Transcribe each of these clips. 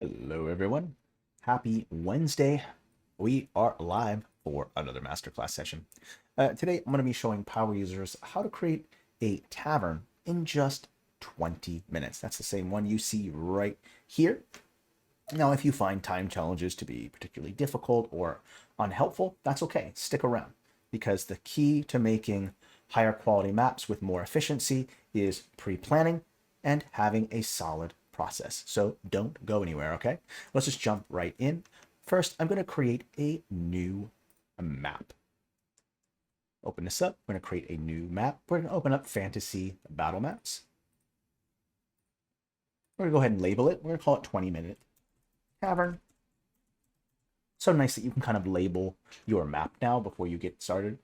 Hello, everyone. Happy Wednesday. We are live for another masterclass session. Today, I'm going to be showing power users how to create a tavern in just 20 minutes. That's the same one you see right here. Now, if you find time challenges to be particularly difficult or unhelpful, that's okay. Stick around because the key to making higher quality maps with more efficiency is pre-planning and having a solid process. So don't go anywhere, okay? Let's just jump right in. First, I'm going to create a new map. Open this up. We're going to create a new map. We're going to open up Fantasy Battlemaps. We're going to go ahead and label it. We're going to call it 20-minute Tavern. So nice that you can kind of label your map now before you get started.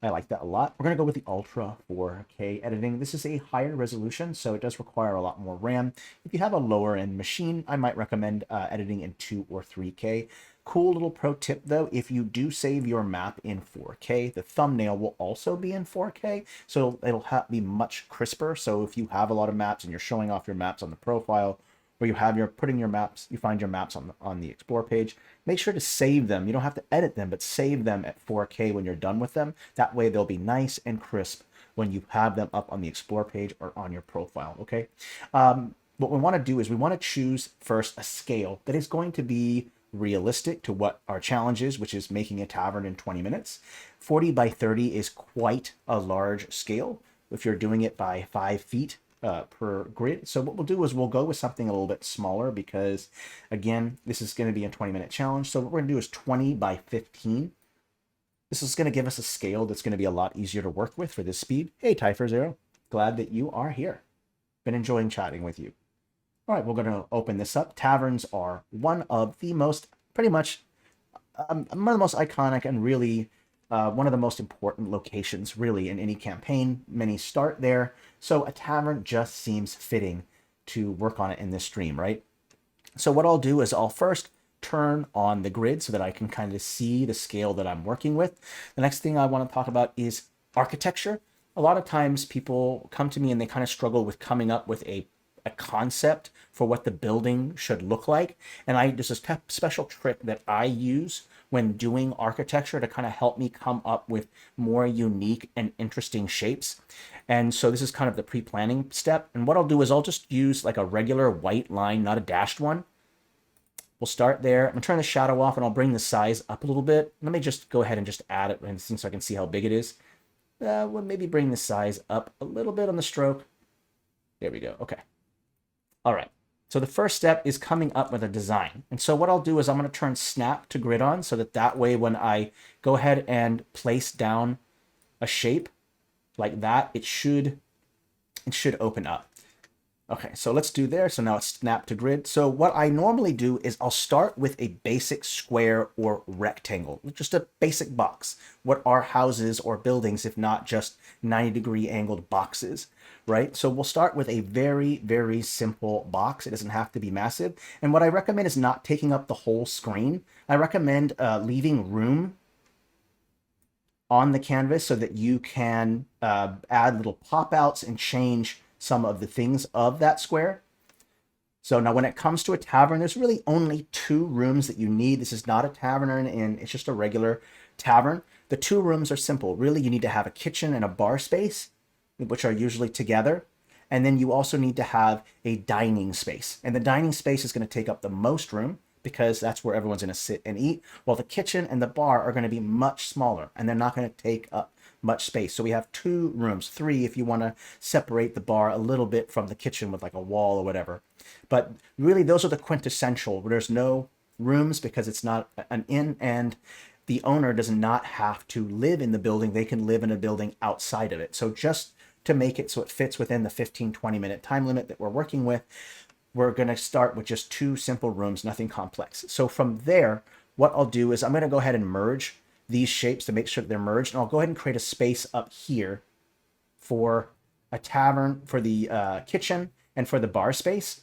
I like that a lot. We're going to go with the Ultra 4K editing. This is a higher resolution, so it does require a lot more RAM. If you have a lower end machine, I might recommend editing in 2 or 3K. Cool little pro tip though, if you do save your map in 4K, the thumbnail will also be in 4K, so it'll be much crisper. So if you have a lot of maps and you're showing off your maps on the profile, where you have your putting your maps, you find your maps on the explore page, make sure to save them. You don't have to edit them, but save them at 4K when you're done with them. That way they'll be nice and crisp when you have them up on the explore page or on your profile, okay? What we want to do is we want to choose first a scale that is going to be realistic to what our challenge is, which is making a tavern in 20 minutes. 40 by 30 is quite a large scale if you're doing it by 5 feet per grid. So what we'll do is we'll go with something a little bit smaller because, again, this is going to be a 20-minute challenge. So what we're going to do is 20 by 15. This is going to give us a scale that's going to be a lot easier to work with for this speed. Hey, Typher Zero, glad that you are here. Been enjoying chatting with you. All right, we're going to open this up. Taverns are one of the most, pretty much, one of the most iconic and really one of the most important locations really in any campaign. Many start there, so a tavern just seems fitting to work on it in this stream, right? So what I'll do is I'll first turn on the grid so that I can kind of see the scale that I'm working with. The next thing I want to talk about is architecture. A lot of times people come to me and they kind of struggle with coming up with a concept for what the building should look like. And there's a special trick that I use when doing architecture to kind of help me come up with more unique and interesting shapes. And so this is kind of the pre-planning step. And what I'll do is I'll just use like a regular white line, not a dashed one. We'll start there. I'm gonna turn the shadow off and I'll bring the size up a little bit. Let me just go ahead and just add it so I can see how big it is. We'll maybe bring the size up a little bit on the stroke. There we go, okay. All right, so the first step is coming up with a design. And so what I'll do is I'm going to turn snap to grid on so that way when I go ahead and place down a shape like that, it should open up. Okay, so let's do there. So now it's snap to grid. So what I normally do is I'll start with a basic square or rectangle, just a basic box. What are houses or buildings if not just 90-degree angled boxes, right? So we'll start with a very, very simple box. It doesn't have to be massive. And what I recommend is not taking up the whole screen. I recommend leaving room on the canvas so that you can add little pop-outs and change some of the things of that square. So now when it comes to a tavern, there's really only 2 rooms that you need. This is not a tavern or an inn. It's just a regular tavern. The 2 rooms are simple. Really, you need to have a kitchen and a bar space, which are usually together. And then you also need to have a dining space. And the dining space is going to take up the most room because that's where everyone's going to sit and eat, while the kitchen and the bar are going to be much smaller and they're not going to take up much space. So we have 2 rooms, 3 if you want to separate the bar a little bit from the kitchen with like a wall or whatever. But really those are the quintessential. There's no rooms because it's not an inn and the owner does not have to live in the building. They can live in a building outside of it. So just to make it so it fits within the 15-20 minute time limit that we're working with, we're going to start with just 2 simple rooms, nothing complex. So from there, what I'll do is I'm going to go ahead and merge these shapes to make sure that they're merged. And I'll go ahead and create a space up here for a tavern, for the kitchen, and for the bar space.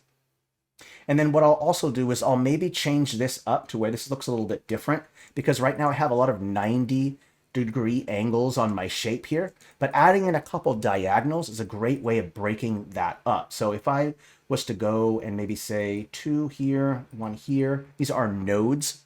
And then what I'll also do is I'll maybe change this up to where this looks a little bit different because right now I have a lot of 90 degree angles on my shape here, but adding in a couple diagonals is a great way of breaking that up. So if I was to go and maybe say 2 here, 1 here, these are nodes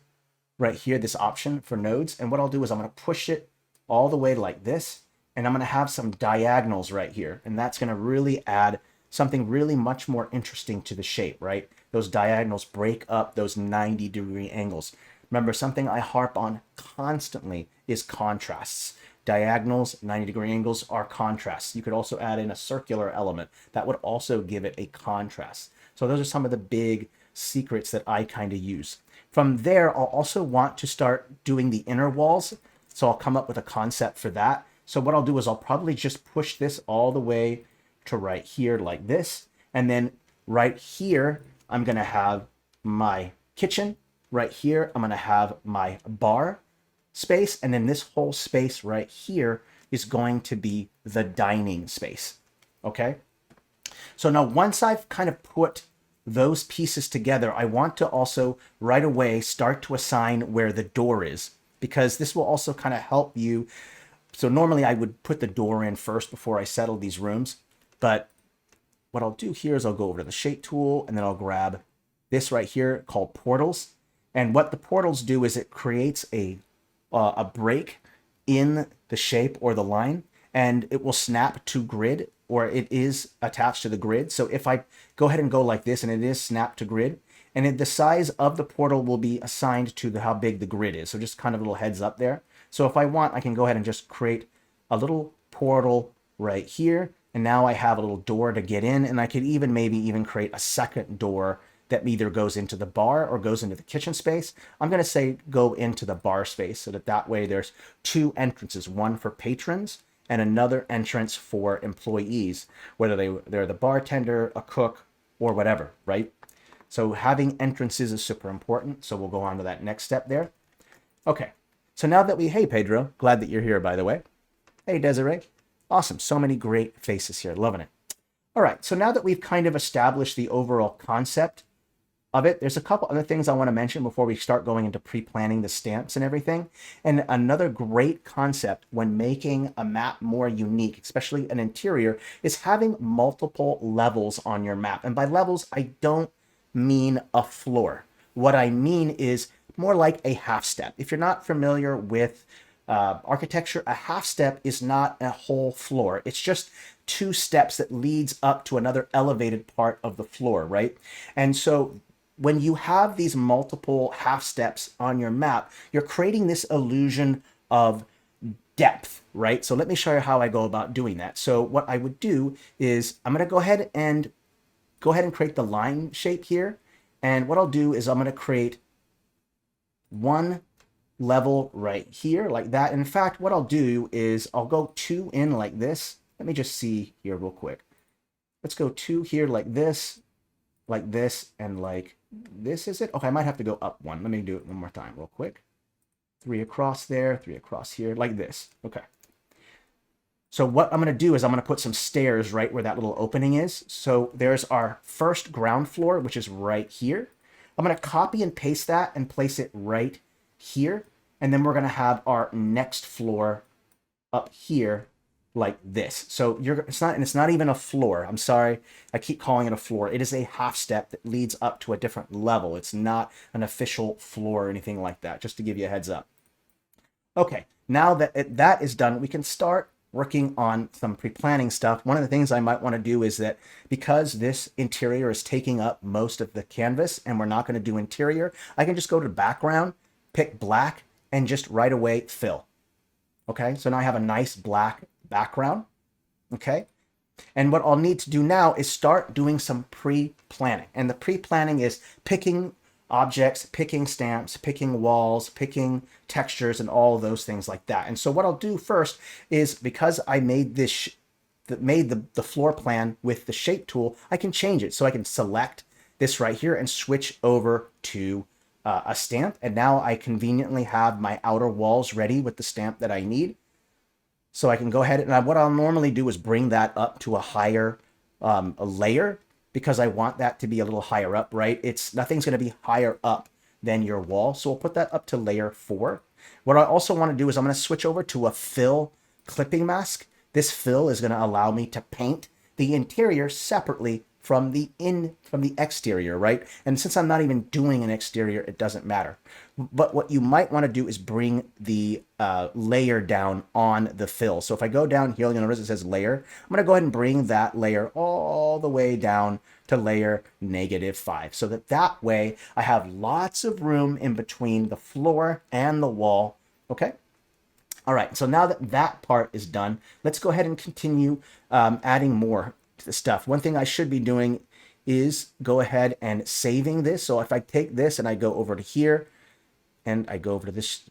right here, this option for nodes. And what I'll do is I'm going to push it all the way like this, and I'm going to have some diagonals right here. And that's going to really add something really much more interesting to the shape, right? Those diagonals break up those 90-degree angles. Remember, something I harp on constantly is contrasts. Diagonals, 90-degree angles are contrasts. You could also add in a circular element. That would also give it a contrast. So those are some of the big secrets that I kind of use. From there, I'll also want to start doing the inner walls. So I'll come up with a concept for that. So what I'll do is I'll probably just push this all the way to right here like this. And then right here, I'm going to have my kitchen. Right here, I'm going to have my bar space. And then this whole space right here is going to be the dining space. Okay. So now once I've kind of put those pieces together, I want to also right away start to assign where the door is, because this will also kind of help you. So normally I would put the door in first before I settle these rooms. But what I'll do here is I'll go over to the shape tool, and then I'll grab this right here called portals. And what the portals do is it creates a break in the shape or the line, and it will snap to grid, or it is attached to the grid. So if I go ahead and go like this, and it is snapped to grid, and the size of the portal will be assigned to how big the grid is. So just kind of a little heads up there. So if I want, I can go ahead and just create a little portal right here. And now I have a little door to get in, and I could maybe even create a second door that either goes into the bar or goes into the kitchen space. I'm going to say go into the bar space, so that way there's 2 entrances, one for patrons and another entrance for employees, whether they're the bartender, a cook, or whatever, right? So having entrances is super important. So we'll go on to that next step there. Okay. So now that hey, Pedro, glad that you're here, by the way. Hey, Desiree. Awesome. So many great faces here. Loving it. All right. So now that we've kind of established the overall concept of it, there's a couple other things I want to mention before we start going into pre-planning the stamps and everything. And another great concept when making a map more unique, especially an interior, is having multiple levels on your map. And by levels, I don't mean a floor. What I mean is more like a half step. If you're not familiar with architecture, a half step is not a whole floor. It's just 2 steps that leads up to another elevated part of the floor, right? And so when you have these multiple half steps on your map, you're creating this illusion of depth, right? So let me show you how I go about doing that. So what I would do is I'm going to go ahead and create the line shape here. And what I'll do is I'm going to create one level right here like that. In fact, what I'll do is I'll go 2 in like this. Let me just see here real quick. Let's go 2 here like this, and like this. Is it? Okay, I might have to go up 1. Let me do it one more time real quick. 3 across there, 3 across here, like this. Okay. So what I'm going to do is I'm going to put some stairs right where that little opening is. So there's our first ground floor, which is right here. I'm going to copy and paste that and place it right here. And then we're going to have our next floor up here like this. So it's not even a floor. I'm sorry. I keep calling it a floor. It is a half step that leads up to a different level. It's not an official floor or anything like that, just to give you a heads up. Okay. Now that that is done, we can start working on some pre-planning stuff. One of the things I might want to do is that because this interior is taking up most of the canvas and we're not going to do interior, I can just go to background, pick black, and just right away fill. Okay, so now I have a nice black background. Okay, and what I'll need to do now is start doing some pre-planning. And the pre-planning is picking objects, picking stamps, picking walls, picking textures, and all of those things like that. And so what I'll do first is, because I made this made the floor plan with the shape tool, I can change it. So I can select this right here and switch over to a stamp. And now I conveniently have my outer walls ready with the stamp that I need. So I can go ahead and what I'll normally do is bring that up to a higher a layer, because I want that to be a little higher up, right? Nothing's going to be higher up than your wall. So we'll put that up to layer 4. What I also want to do is I'm going to switch over to a fill clipping mask. This fill is going to allow me to paint the interior separately from the exterior, right? And since I'm not even doing an exterior, it doesn't matter. But what you might want to do is bring the layer down on the fill. So if I go down here, you'll notice it says layer. I'm going to go ahead and bring that layer all the way down to layer -5. So that way I have lots of room in between the floor and the wall, okay? All right, so now that that part is done, let's go ahead and continue adding more to the stuff. One thing I should be doing is go ahead and saving this. So if I take this and I go over to here and I go over to this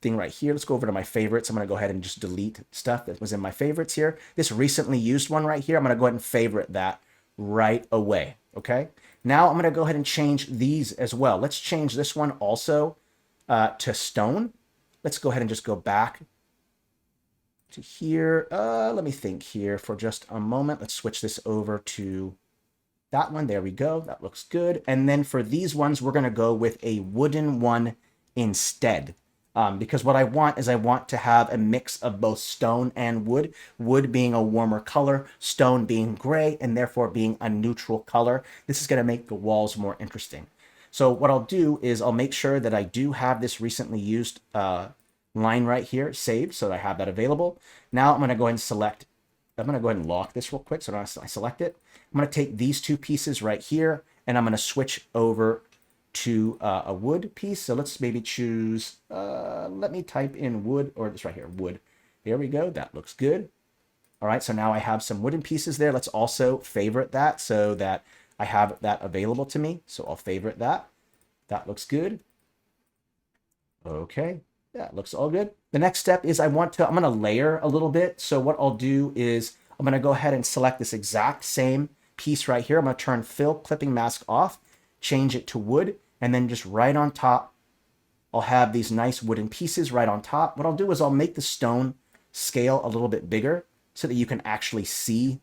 thing right here, let's go over to my favorites. I'm going to go ahead and just delete stuff that was in my favorites here. This recently used one right here, I'm going to go ahead and favorite that right away, okay? Now I'm going to go ahead and change these as well. Let's change this one also to stone. Let's go ahead and just go back to here. Let me think here for just a moment. Let's switch this over to that one. There we go. That looks good. And then for these ones, we're going to go with a wooden one instead. Because what I want is I want to have a mix of both stone and wood. Wood being a warmer color, stone being gray, and therefore being a neutral color. This is going to make the walls more interesting. So what I'll do is I'll make sure that I do have this recently used line right here saved so that I have that available. Now I'm going to go ahead and select, I'm going to go ahead and lock this real quick so I select it. I'm going to take these two pieces right here and I'm going to switch over to a wood piece. So let's maybe choose, let me type in wood, or this right here, wood. There we go. That looks good. All right, so now I have some wooden pieces there. Let's also favorite that so that I have that available to me. So I'll favorite that. That looks good. Okay, that looks all good. The next step is I'm going to layer a little bit. So what I'll do is I'm going to go ahead and select this exact same piece right here. I'm going to turn fill clipping mask off, change it to wood, and then just right on top, I'll have these nice wooden pieces right on top. What I'll do is I'll make the stone scale a little bit bigger so that you can actually see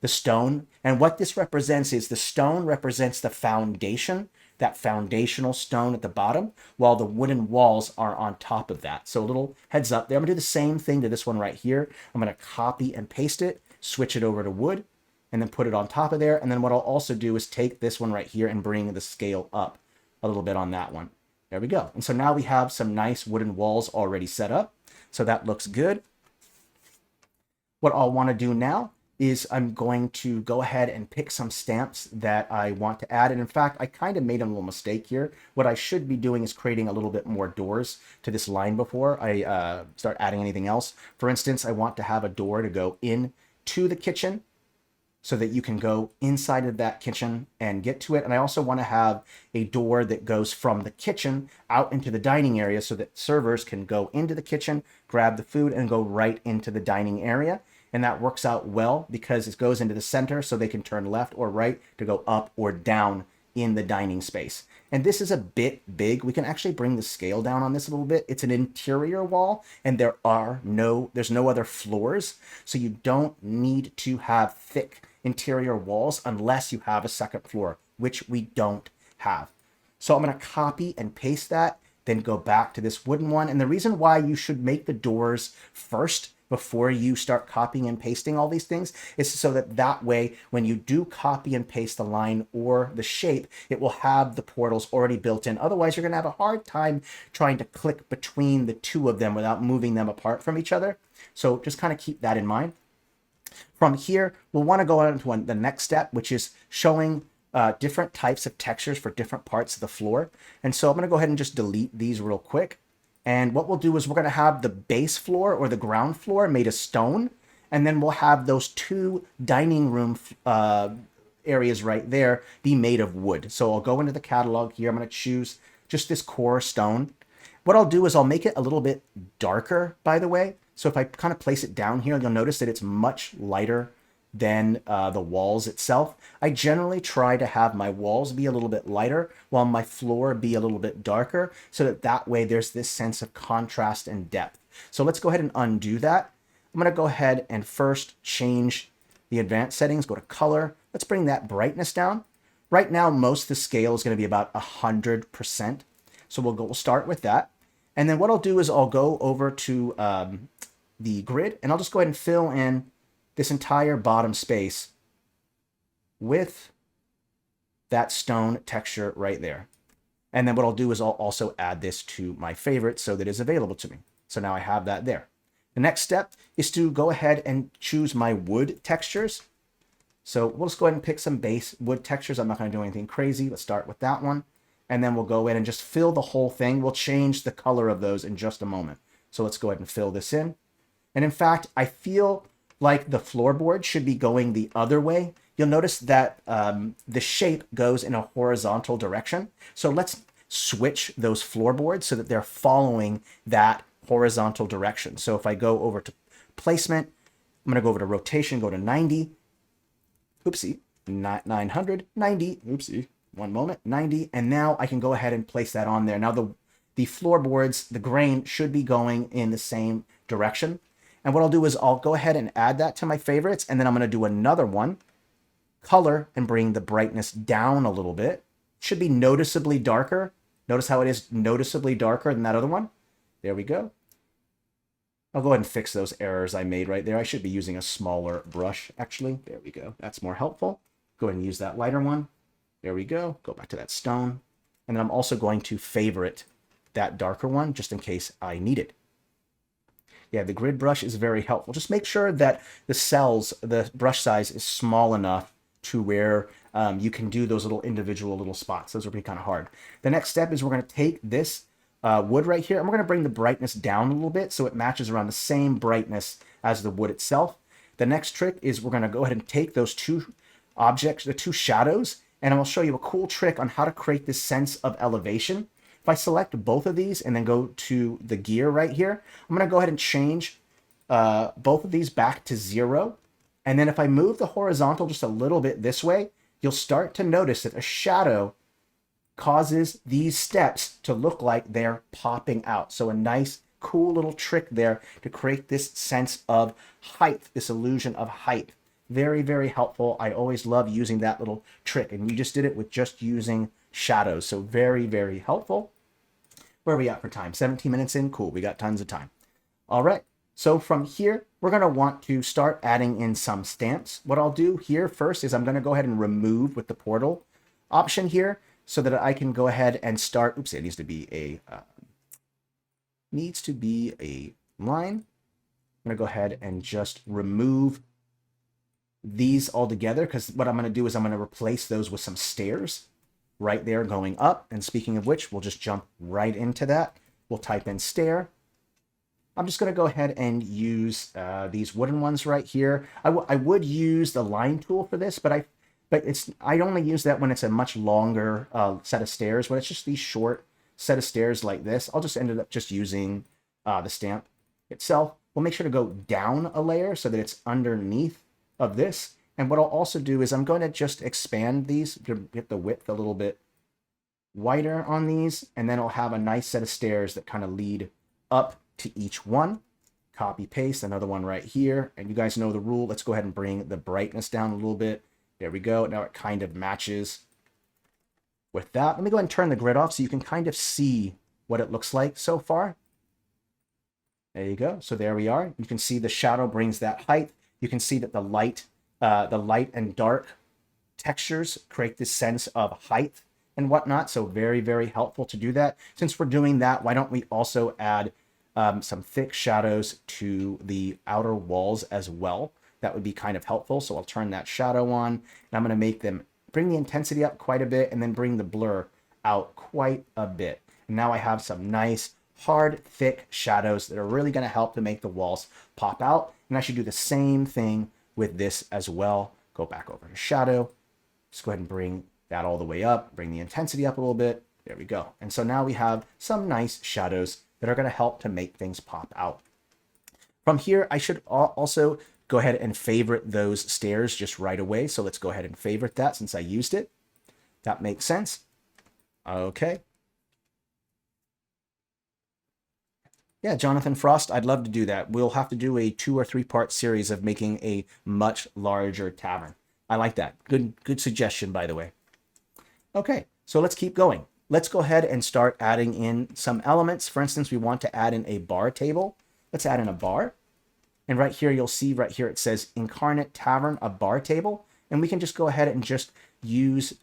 the stone. And what this represents is the stone represents the foundation, that foundational stone at the bottom, while the wooden walls are on top of that. So a little heads up there. I'm gonna do the same thing to this one right here. I'm gonna copy and paste it, switch it over to wood, and then put it on top of there. And then what I'll also do is take this one right here and bring the scale up a little bit on that one. There we go. And so now we have some nice wooden walls already set up. So that looks good. What I'll want to do now is I'm going to go ahead and pick some stamps that I want to add. And in fact, I kind of made a little mistake here. What I should be doing is creating a little bit more doors to this line before I start adding anything else. For instance, I want to have a door to go in to the kitchen so that you can go inside of that kitchen and get to it. And I also want to have a door that goes from the kitchen out into the dining area so that servers can go into the kitchen, grab the food, and go right into the dining area. And that works out well because it goes into the center so they can turn left or right to go up or down in the dining space. And this is a bit big. We can actually bring the scale down on this a little bit. It's an interior wall and there's no other floors. So you don't need to have thick interior walls unless you have a second floor, which we don't have. So I'm going to copy and paste that, then go back to this wooden one. And the reason why you should make the doors first before you start copying and pasting all these things is so that way when you do copy and paste the line or the shape, it will have the portals already built in. Otherwise, you're going to have a hard time trying to click between the two of them without moving them apart from each other. So just kind of keep that in mind. From here, we'll want to go on to the next step, which is showing different types of textures for different parts of the floor. And so I'm going to go ahead and just delete these real quick. And what we'll do is we're going to have the base floor or the ground floor made of stone. And then we'll have those two dining room areas right there be made of wood. So I'll go into the catalog here. I'm going to choose just this core stone. What I'll do is I'll make it a little bit darker, by the way. So if I kind of place it down here, you'll notice that it's much lighter than the walls itself. I generally try to have my walls be a little bit lighter while my floor be a little bit darker so that way there's this sense of contrast and depth. So let's go ahead and undo that. I'm going to go ahead and first change the advanced settings, go to color. Let's bring that brightness down. Right now, most of the scale is going to be about 100%. So we'll start with that. And then what I'll do is I'll go over to the grid, and I'll just go ahead and fill in this entire bottom space with that stone texture right there. And then what I'll do is I'll also add this to my favorite so that it's available to me. So now I have that there. The next step is to go ahead and choose my wood textures. So we'll just go ahead and pick some base wood textures. I'm not going to do anything crazy. Let's start with that one. And then we'll go in and just fill the whole thing. We'll change the color of those in just a moment. So let's go ahead and fill this in. And in fact, I feel like the floorboard should be going the other way. You'll notice that the shape goes in a horizontal direction. So let's switch those floorboards so that they're following that horizontal direction. So if I go over to placement, I'm going to go over to rotation, go to 90. Oopsie, 900, 90. Oopsie, one moment, 90. And now I can go ahead and place that on there. Now the floorboards, the grain should be going in the same direction. And what I'll do is I'll go ahead and add that to my favorites. And then I'm going to do another one, color, and bring the brightness down a little bit. It should be noticeably darker. Notice how it is noticeably darker than that other one. There we go. I'll go ahead and fix those errors I made right there. I should be using a smaller brush, actually. There we go. That's more helpful. Go ahead and use that lighter one. There we go. Go back to that stone. And then I'm also going to favorite that darker one just in case I need it. Yeah, the grid brush is very helpful. Just make sure that the cells, the brush size is small enough to where you can do those little individual little spots. Those are pretty kind of hard. The next step is we're going to take this wood right here, and we're going to bring the brightness down a little bit so it matches around the same brightness as the wood itself. The next trick is we're going to go ahead and take those two objects, the two shadows, and I'll show you a cool trick on how to create this sense of elevation. If I select both of these and then go to the gear right here, I'm going to go ahead and change both of these back to 0. And then if I move the horizontal just a little bit this way, you'll start to notice that a shadow causes these steps to look like they're popping out. So a nice, cool little trick there to create this sense of height, this illusion of height. Very, very helpful. I always love using that little trick. And we just did it with just using shadows. So very, very helpful. Where are we at for time? 17 minutes in? Cool. We got tons of time. All right. So from here, we're going to want to start adding in some stamps. What I'll do here first is I'm going to go ahead and remove with the portal option here so that I can go ahead and start. Oops, it needs to be a line. I'm going to go ahead and just remove these all together because what I'm going to do is I'm going to replace those with some stairs right there going up. And speaking of which, we'll just jump right into that. We'll type in stair. I'm just going to go ahead and use these wooden ones right here. I would use the line tool for this, but I only use that when it's a much longer set of stairs. When it's just these short set of stairs like this, I'll just end up just using the stamp itself. We'll make sure to go down a layer so that it's underneath of this. And what I'll also do is I'm going to just expand these to get the width a little bit wider on these. And then I'll have a nice set of stairs that kind of lead up to each one. Copy paste another one right here. And you guys know the rule. Let's go ahead and bring the brightness down a little bit. There we go. Now it kind of matches with that. Let me go ahead and turn the grid off so you can kind of see what it looks like so far. There you go. So there we are. You can see the shadow brings that height. You can see that the light and dark textures create this sense of height and whatnot. So very, very helpful to do that. Since we're doing that, why don't we also add some thick shadows to the outer walls as well? That would be kind of helpful. So I'll turn that shadow on and I'm going to make them bring the intensity up quite a bit and then bring the blur out quite a bit. And now I have some nice, hard, thick shadows that are really going to help to make the walls pop out. And I should do the same thing with this as well. Go back over to shadow. Just go ahead and bring that all the way up. Bring the intensity up a little bit. There we go. And so now we have some nice shadows that are going to help to make things pop out. From here, I should also go ahead and favorite those stairs just right away. So let's go ahead and favorite that since I used it. That makes sense. Okay. Yeah, Jonathan Frost, I'd love to do that. We'll have to do a 2 or 3 part series of making a much larger tavern. I like that. Good suggestion, by the way. Okay, so let's keep going. let's go ahead and start adding in some elements. For instance, we want to add in a bar table. Let's add in a bar. And right here, you'll see right here, it says Inkarnate Tavern, a bar table. And we can just go ahead and just use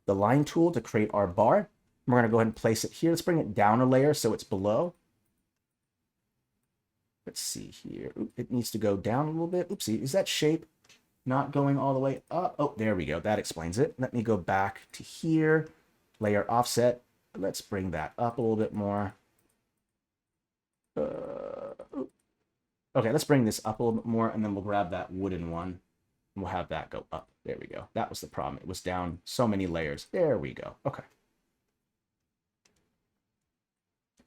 the line tool to create our bar. We're going to go ahead and place it here. Let's bring it down a layer so it's below. Let's see here. Oop, it needs to go down a little bit. Oopsie, is that shape not going all the way up? Oh, there we go. That explains it. Let me go back to here. Layer offset. Let's bring that up a little bit more. Okay, let's bring this up a little bit more, and then we'll grab that wooden one, and we'll have that go up. There we go. That was the problem. It was down so many layers. There we go. Okay.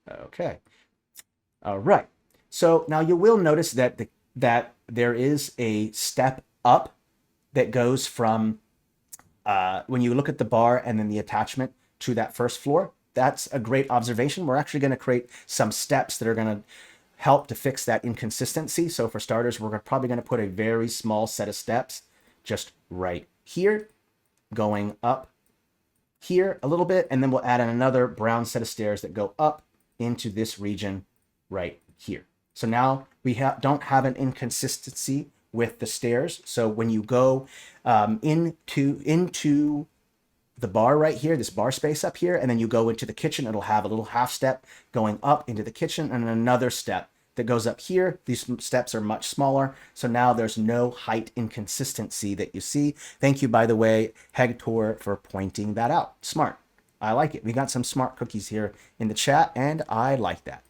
Okay. All right. So now you will notice that that there is a step up that goes from when you look at the bar and then the attachment to that first floor. That's a great observation. We're actually going to create some steps that are going to help to fix that inconsistency. So for starters, we're probably going to put a very small set of steps just right here, going up here a little bit, and then we'll add in another brown set of stairs that go up into this region right here. So now we don't have an inconsistency with the stairs. So when you go into the bar right here, this bar space up here, and then you go into the kitchen, it'll have a little half step going up into the kitchen and another step that goes up here. These steps are much smaller. So now there's no height inconsistency that you see. Thank you, by the way, Hector, for pointing that out. Smart. I like it. We got some smart cookies here in the chat, and I like that.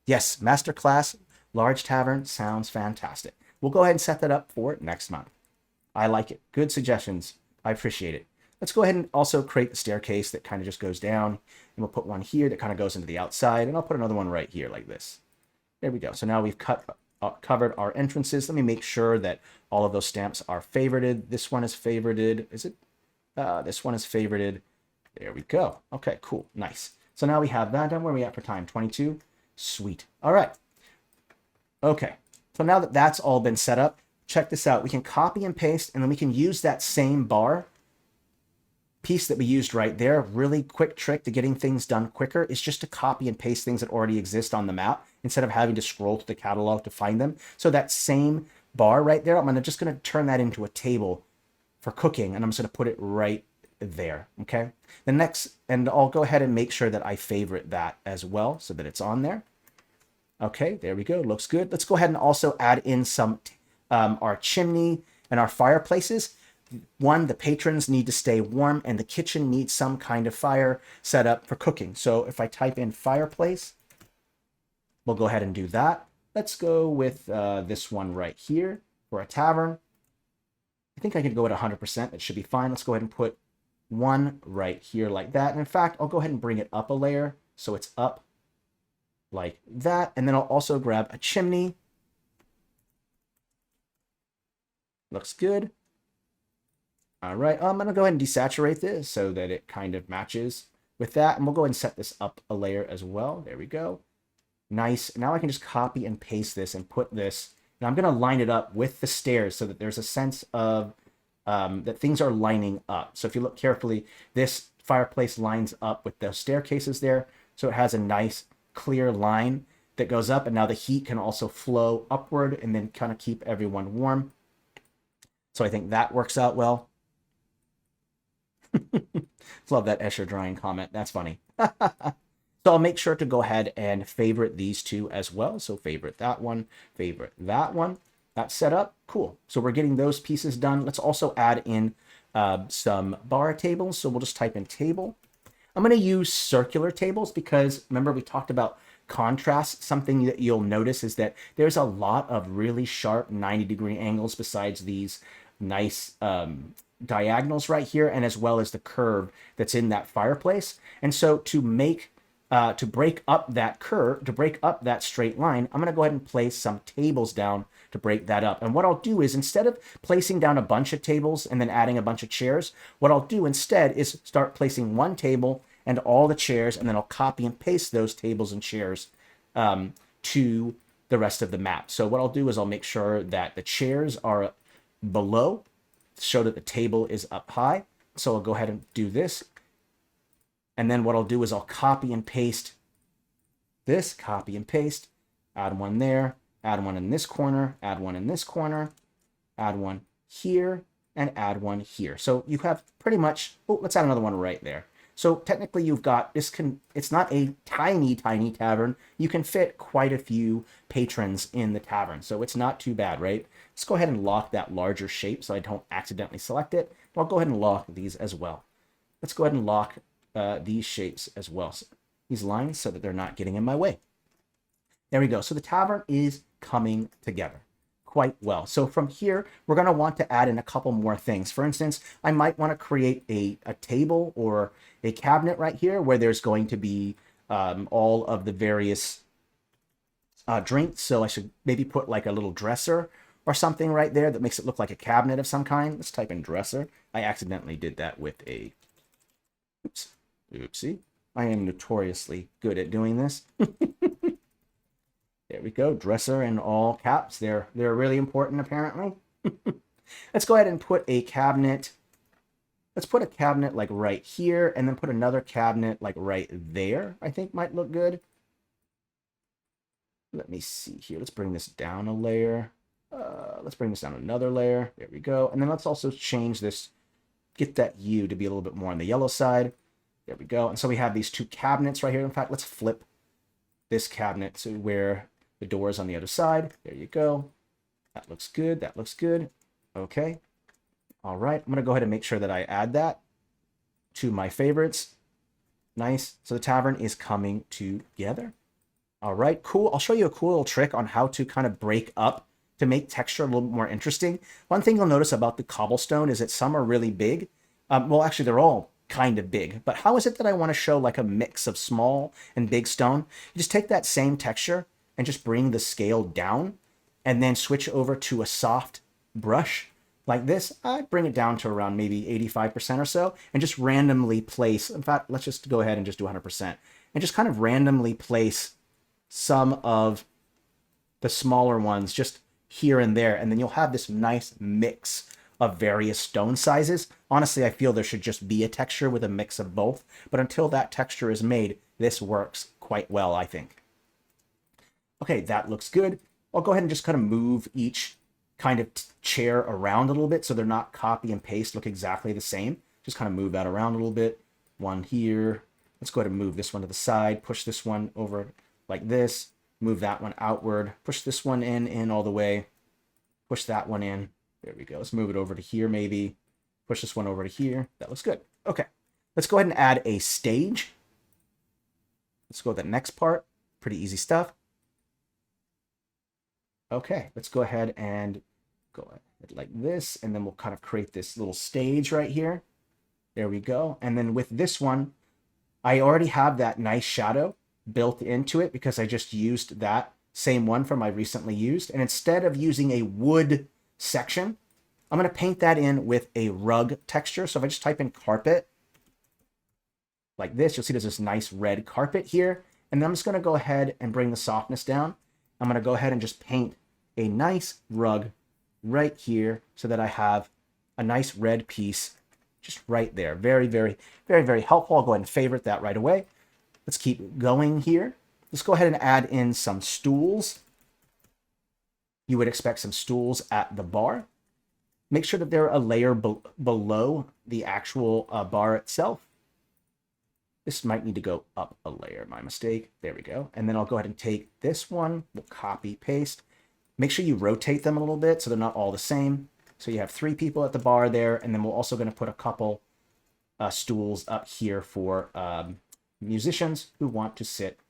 Yes, Masterclass, Large Tavern sounds fantastic. We'll go ahead and set that up for next month. I like it. Good suggestions. I appreciate it. Let's go ahead and also create the staircase that kind of just goes down. And we'll put one here that kind of goes into the outside. And I'll put another one right here like this. There we go. So now we've covered our entrances. Let me make sure that all of those stamps are favorited. This one is favorited. Is it? This one is favorited. There we go. Okay, cool. Nice. So now we have that done. Where are we at for time? 22? Sweet. All right. Okay. So now that that's all been set up, check this out. We can copy and paste, and then we can use that same bar piece that we used right there. Really quick trick to getting things done quicker is just to copy and paste things that already exist on the map instead of having to scroll to the catalog to find them. So that same bar right there, I'm just going to turn that into a table for cooking, and I'm just going to put it right there. Okay. The next, and I'll go ahead and make sure that I favorite that as well so that it's on there. Okay, there we go. Looks good. Let's go ahead and also add in some our chimney and our fireplaces. One, the patrons need to stay warm, and the kitchen needs some kind of fire set up for cooking. So if I type in fireplace, we'll go ahead and do that. Let's go with this one right here for a tavern. I think I can go at 100%. It should be fine. Let's go ahead and put one right here like that. And in fact, I'll go ahead and bring it up a layer so it's up like that. And then I'll also grab a chimney. Looks good. All right, I'm going to go ahead and desaturate this so that it kind of matches with that. And we'll go ahead and set this up a layer as well. There we go. Nice. Now I can just copy and paste this and put this. And I'm going to line it up with the stairs so that there's a sense of that things are lining up. So if you look carefully, this fireplace lines up with the staircases there. So it has a nice clear line that goes up. And now the heat can also flow upward and then kind of keep everyone warm. So I think that works out well. Love that Escher drawing comment. That's funny. So I'll make sure to go ahead and favorite these two as well. So favorite that one, favorite that one. That's set up. Cool. So we're getting those pieces done. Let's also add in some bar tables. So we'll just type in table. I'm going to use circular tables because remember we talked about contrast. Something that you'll notice is that there's a lot of really sharp 90-degree angles besides these nice diagonals right here, and as well as the curve that's in that fireplace. And so to make to break up that curve, to break up that straight line, I'm going to go ahead and place some tables down to break that up. And what I'll do is instead of placing down a bunch of tables and then adding a bunch of chairs, what I'll do instead is start placing one table and all the chairs, and then I'll copy and paste those tables and chairs to the rest of the map. So what I'll do is I'll make sure that the chairs are below, show that the table is up high. So I'll go ahead and do this. And then what I'll do is I'll copy and paste this, copy and paste, add one there, add one in this corner, add one in this corner, add one here, and add one here. So you have pretty much, oh, let's add another one right there. So technically you've got, it's not a tiny tavern. You can fit quite a few patrons in the tavern. So it's not too bad, right? Let's go ahead and lock that larger shape so I don't accidentally select it. I'll go ahead and lock these as well. Let's go ahead and lock these shapes as well. So these lines so that they're not getting in my way. There we go. So the tavern is coming together quite well. So from here, we're going to want to add in a couple more things. For instance, I might want to create a table or a cabinet right here where there's going to be all of the various drinks. So I should maybe put like a little dresser or something right there that makes it look like a cabinet of some kind. Let's type in dresser. I accidentally did that with a, oopsie. I am notoriously good at doing this. There we go, dresser in all caps. They're really important apparently. Let's go ahead and put a cabinet. Let's put a cabinet like right here and then put another cabinet like right there. I think might look good. Let me see here. Let's bring this down a layer. Let's bring this down another layer. There we go. And then let's also change this, get that U to be a little bit more on the yellow side. There we go. And so we have these two cabinets right here. In fact, let's flip this cabinet to where the door is on the other side. There you go. That looks good. That looks good. Okay. All right. I'm going to go ahead and make sure that I add that to my favorites. Nice. So the tavern is coming together. All right, cool. I'll show you a cool little trick on how to kind of break up to make texture a little bit more interesting. One thing you'll notice about the cobblestone is that some are really big. Well, actually, they're all kind of big. But how is it that I want to show like a mix of small and big stone? You just take that same texture and just bring the scale down and then switch over to a soft brush like this. I bring it down to around maybe 85% or so and just randomly place. In fact, let's just go ahead and just do 100% and just kind of randomly place some of the smaller ones just here and there. And then you'll have this nice mix of various stone sizes. Honestly, I feel there should just be a texture with a mix of both. But until that texture is made, this works quite well, I think. Okay, that looks good. I'll go ahead and just kind of move each kind of chair around a little bit so they're not copy and paste, look exactly the same. Just kind of move that around a little bit. One here. Let's go ahead and move this one to the side, push this one over like this, move that one outward, push this one in all the way, push that one in. There we go. Let's move it over to here maybe, push this one over to here. That looks good. Okay, let's go ahead and add a stage. Let's go to the next part. Pretty easy stuff. Okay, let's go ahead and go ahead like this, and then we'll kind of create this little stage right here. There we go. And then with this one, I already have that nice shadow built into it because I just used that same one from I recently used. And instead of using a wood section, I'm going to paint that in with a rug texture. So if I just type in carpet like this, you'll see there's this nice red carpet here. And then I'm just going to go ahead and bring the softness down. I'm going to go ahead and just paint a nice rug right here so that I have a nice red piece just right there. Very, very, very, very helpful. I'll go ahead and favorite that right away. Let's keep going here. Let's go ahead and add in some stools. You would expect some stools at the bar. Make sure that they're a layer below the actual bar itself. This might need to go up a layer, my mistake. There we go. And then I'll go ahead and take this one, we'll copy, paste. Make sure you rotate them a little bit so they're not all the same. So you have 3 people at the bar there, and then we're also going to put a couple stools up here for musicians who want to sit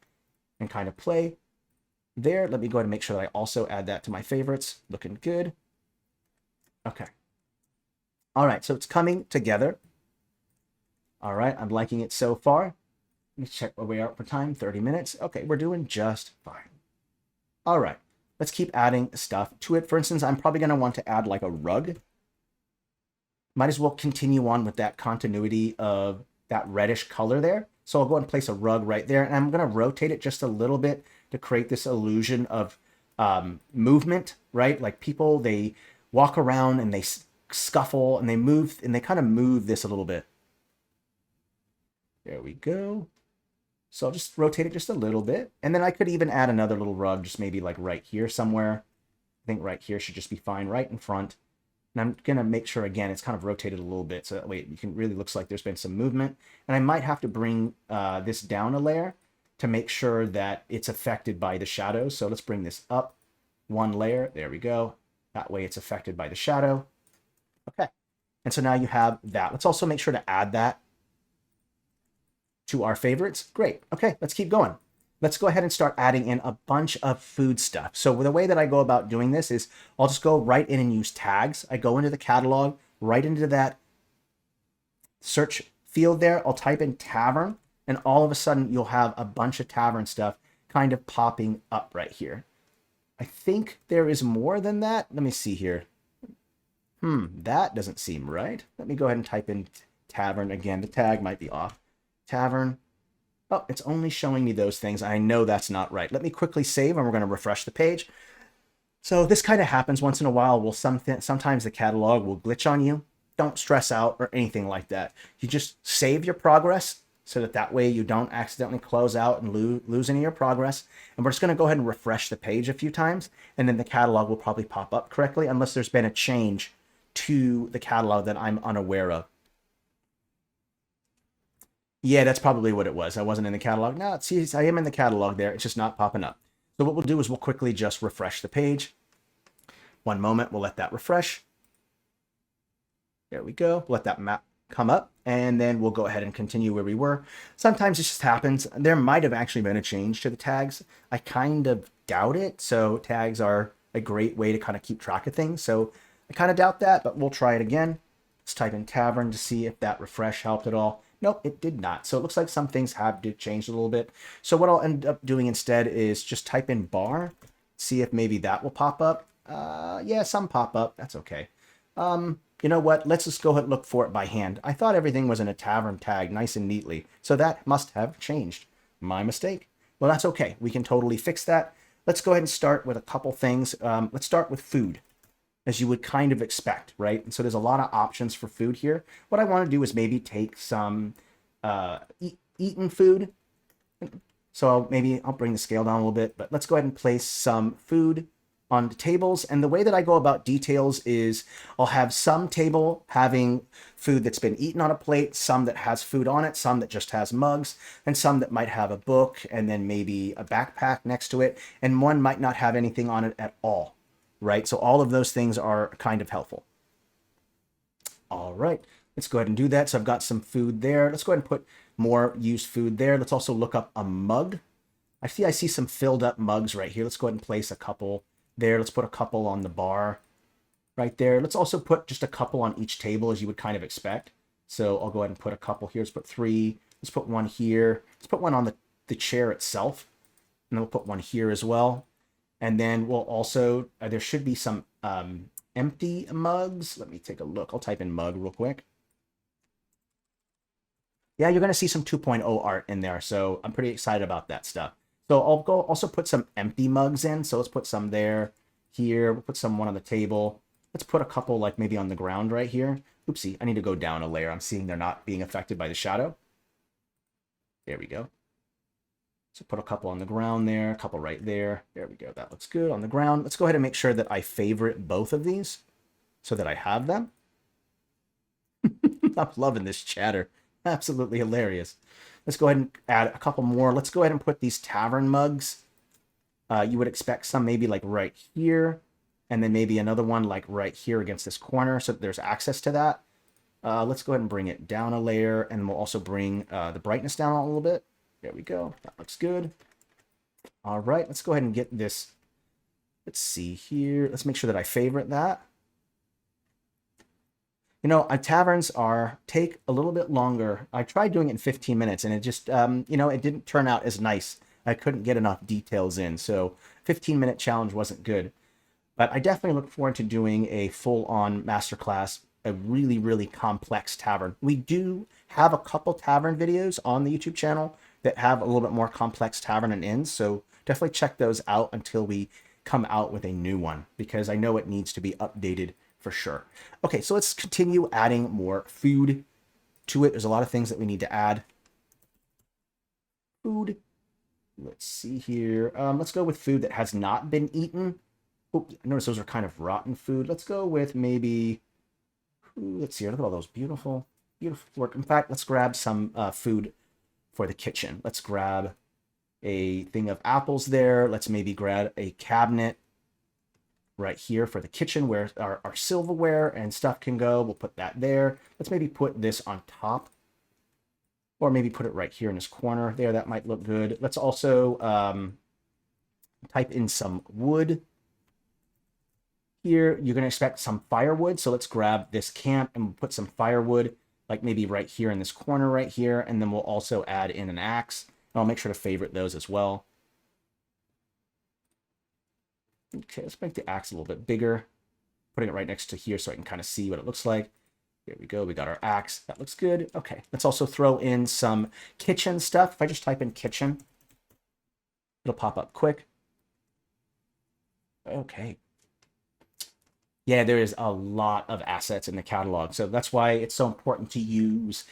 and kind of play there. Let me go ahead and make sure that I also add that to my favorites. Looking good. Okay. All right, so it's coming together. All right, I'm liking it so far. Let me check where we are for time, 30 minutes. Okay, we're doing just fine. All right, let's keep adding stuff to it. For instance, I'm probably going to want to add like a rug. Might as well continue on with that continuity of that reddish color there. So I'll go and place a rug right there, and I'm going to rotate it just a little bit to create this illusion of movement, right? Like people, they walk around and they scuffle and they move, and they kind of move this a little bit. There we go. So I'll just rotate it just a little bit. And then I could even add another little rug, just maybe like right here somewhere. I think right here should just be fine, right in front. And I'm going to make sure, again, it's kind of rotated a little bit so that way it really looks like there's been some movement. And I might have to bring this down a layer to make sure that it's affected by the shadows. So let's bring this up one layer. There we go. That way it's affected by the shadow. Okay. And so now you have that. Let's also make sure to add that to our favorites. Great. Okay, let's keep going. Let's go ahead and start adding in a bunch of food stuff. So the way that I go about doing this is I'll just go right in and use tags. I go into the catalog, right into that search field there. I'll type in Tavern, and all of a sudden you'll have a bunch of Tavern stuff kind of popping up right here. I think there is more than that. Let me see here. That doesn't seem right. Let me go ahead and type in Tavern again. The tag might be off. Tavern. Oh, it's only showing me those things. I know that's not right. Let me quickly save, and we're going to refresh the page. So this kind of happens once in a while. Sometimes the catalog will glitch on you. Don't stress out or anything like that. You just save your progress so that way you don't accidentally close out and lose any of your progress. And we're just going to go ahead and refresh the page a few times, and then the catalog will probably pop up correctly unless there's been a change to the catalog that I'm unaware of. Yeah, that's probably what it was. I wasn't in the catalog. No, see, I am in the catalog there. It's just not popping up. So what we'll do is we'll quickly just refresh the page. One moment, we'll let that refresh. There we go. Let that map come up, and then we'll go ahead and continue where we were. Sometimes it just happens. There might have actually been a change to the tags. I kind of doubt it. So tags are a great way to kind of keep track of things. So I kind of doubt that, but we'll try it again. Let's type in Tavern to see if that refresh helped at all. Nope, it did not. So it looks like some things have changed a little bit. So what I'll end up doing instead is just type in bar, see if maybe that will pop up. Yeah, some pop up. That's okay. You know what? Let's just go ahead and look for it by hand. I thought everything was in a Tavern tag nice and neatly. So that must have changed. My mistake. Well, that's okay. We can totally fix that. Let's go ahead and start with a couple things. Let's start with food, as you would kind of expect, right? And so there's a lot of options for food here. What I want to do is maybe take some eaten food. So maybe I'll bring the scale down a little bit, but let's go ahead and place some food on the tables. And the way that I go about details is I'll have some table having food that's been eaten on a plate, some that has food on it, some that just has mugs, and some that might have a book and then maybe a backpack next to it. And one might not have anything on it at all. Right? So all of those things are kind of helpful. All right, let's go ahead and do that. So I've got some food there. Let's go ahead and put more used food there. Let's also look up a mug. I see some filled up mugs right here. Let's go ahead and place a couple there. Let's put a couple on the bar right there. Let's also put just a couple on each table, as you would kind of expect. So I'll go ahead and put a couple here. Let's put 3. Let's put one here. Let's put one on the chair itself. And then we'll put one here as well. And then we'll also, there should be some empty mugs. Let me take a look. I'll type in mug real quick. Yeah, you're going to see some 2.0 art in there. So I'm pretty excited about that stuff. So I'll go also put some empty mugs in. So let's put some there, here. We'll put one on the table. Let's put a couple like maybe on the ground right here. Oopsie, I need to go down a layer. I'm seeing they're not being affected by the shadow. There we go. So put a couple on the ground there, a couple right there. There we go. That looks good on the ground. Let's go ahead and make sure that I favorite both of these so that I have them. I'm loving this chatter. Absolutely hilarious. Let's go ahead and add a couple more. Let's go ahead and put these Tavern mugs. You would expect some maybe like right here, and then maybe another one like right here against this corner so that there's access to that. Let's go ahead and bring it down a layer, and we'll also bring the brightness down a little bit. There we go. That looks good. All right, let's go ahead and get this. Let's see here. Let's make sure that I favorite that. You know, taverns take a little bit longer. I tried doing it in 15 minutes, and it just, you know, it didn't turn out as nice. I couldn't get enough details in, so 15-minute challenge wasn't good. But I definitely look forward to doing a full-on masterclass, a really, really complex tavern. We do have a couple tavern videos on the YouTube channel that have a little bit more complex tavern and inns, so definitely check those out until we come out with a new one, because I know it needs to be updated for sure. Okay, so let's continue adding more food to it. There's a lot of things that we need to add. food. Let's see here. Let's go with food that has not been eaten. Oops, notice those are kind of rotten food. Let's go with maybe, let's see, look at all those beautiful, beautiful work. In fact, let's grab some food for the kitchen. Let's grab a thing of apples there. Let's maybe grab a cabinet right here for the kitchen where our silverware and stuff can go. We'll put that there. Let's maybe put this on top, or maybe put it right here in this corner there. That might look good. Let's also type in some wood. Here, you're going to expect some firewood. So let's grab this camp and we'll put some firewood, like maybe right here in this corner right here. And then we'll also add in an axe. And I'll make sure to favorite those as well. Okay, let's make the axe a little bit bigger. Putting it right next to here so I can kind of see what it looks like. There we go. We got our axe. That looks good. Okay, let's also throw in some kitchen stuff. If I just type in kitchen, it'll pop up quick. Okay. Yeah, there is a lot of assets in the catalog. So that's why it's so important to use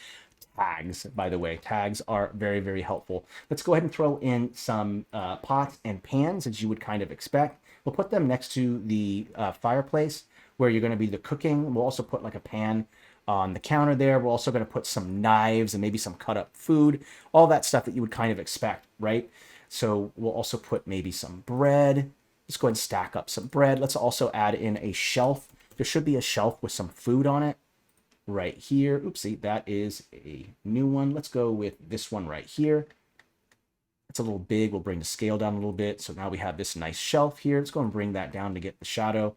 tags, by the way. Tags are very, very helpful. Let's go ahead and throw in some pots and pans, as you would kind of expect. We'll put them next to the fireplace where you're going to be the cooking. We'll also put like a pan on the counter there. We're also going to put some knives and maybe some cut up food, all that stuff that you would kind of expect, right? So we'll also put maybe some bread. Let's go ahead and stack up some bread. Let's also add in a shelf. There should be a shelf with some food on it right here. Oopsie, that is a new one. Let's go with this one right here. It's a little big. We'll bring the scale down a little bit. So now we have this nice shelf here. Let's go and bring that down to get the shadow.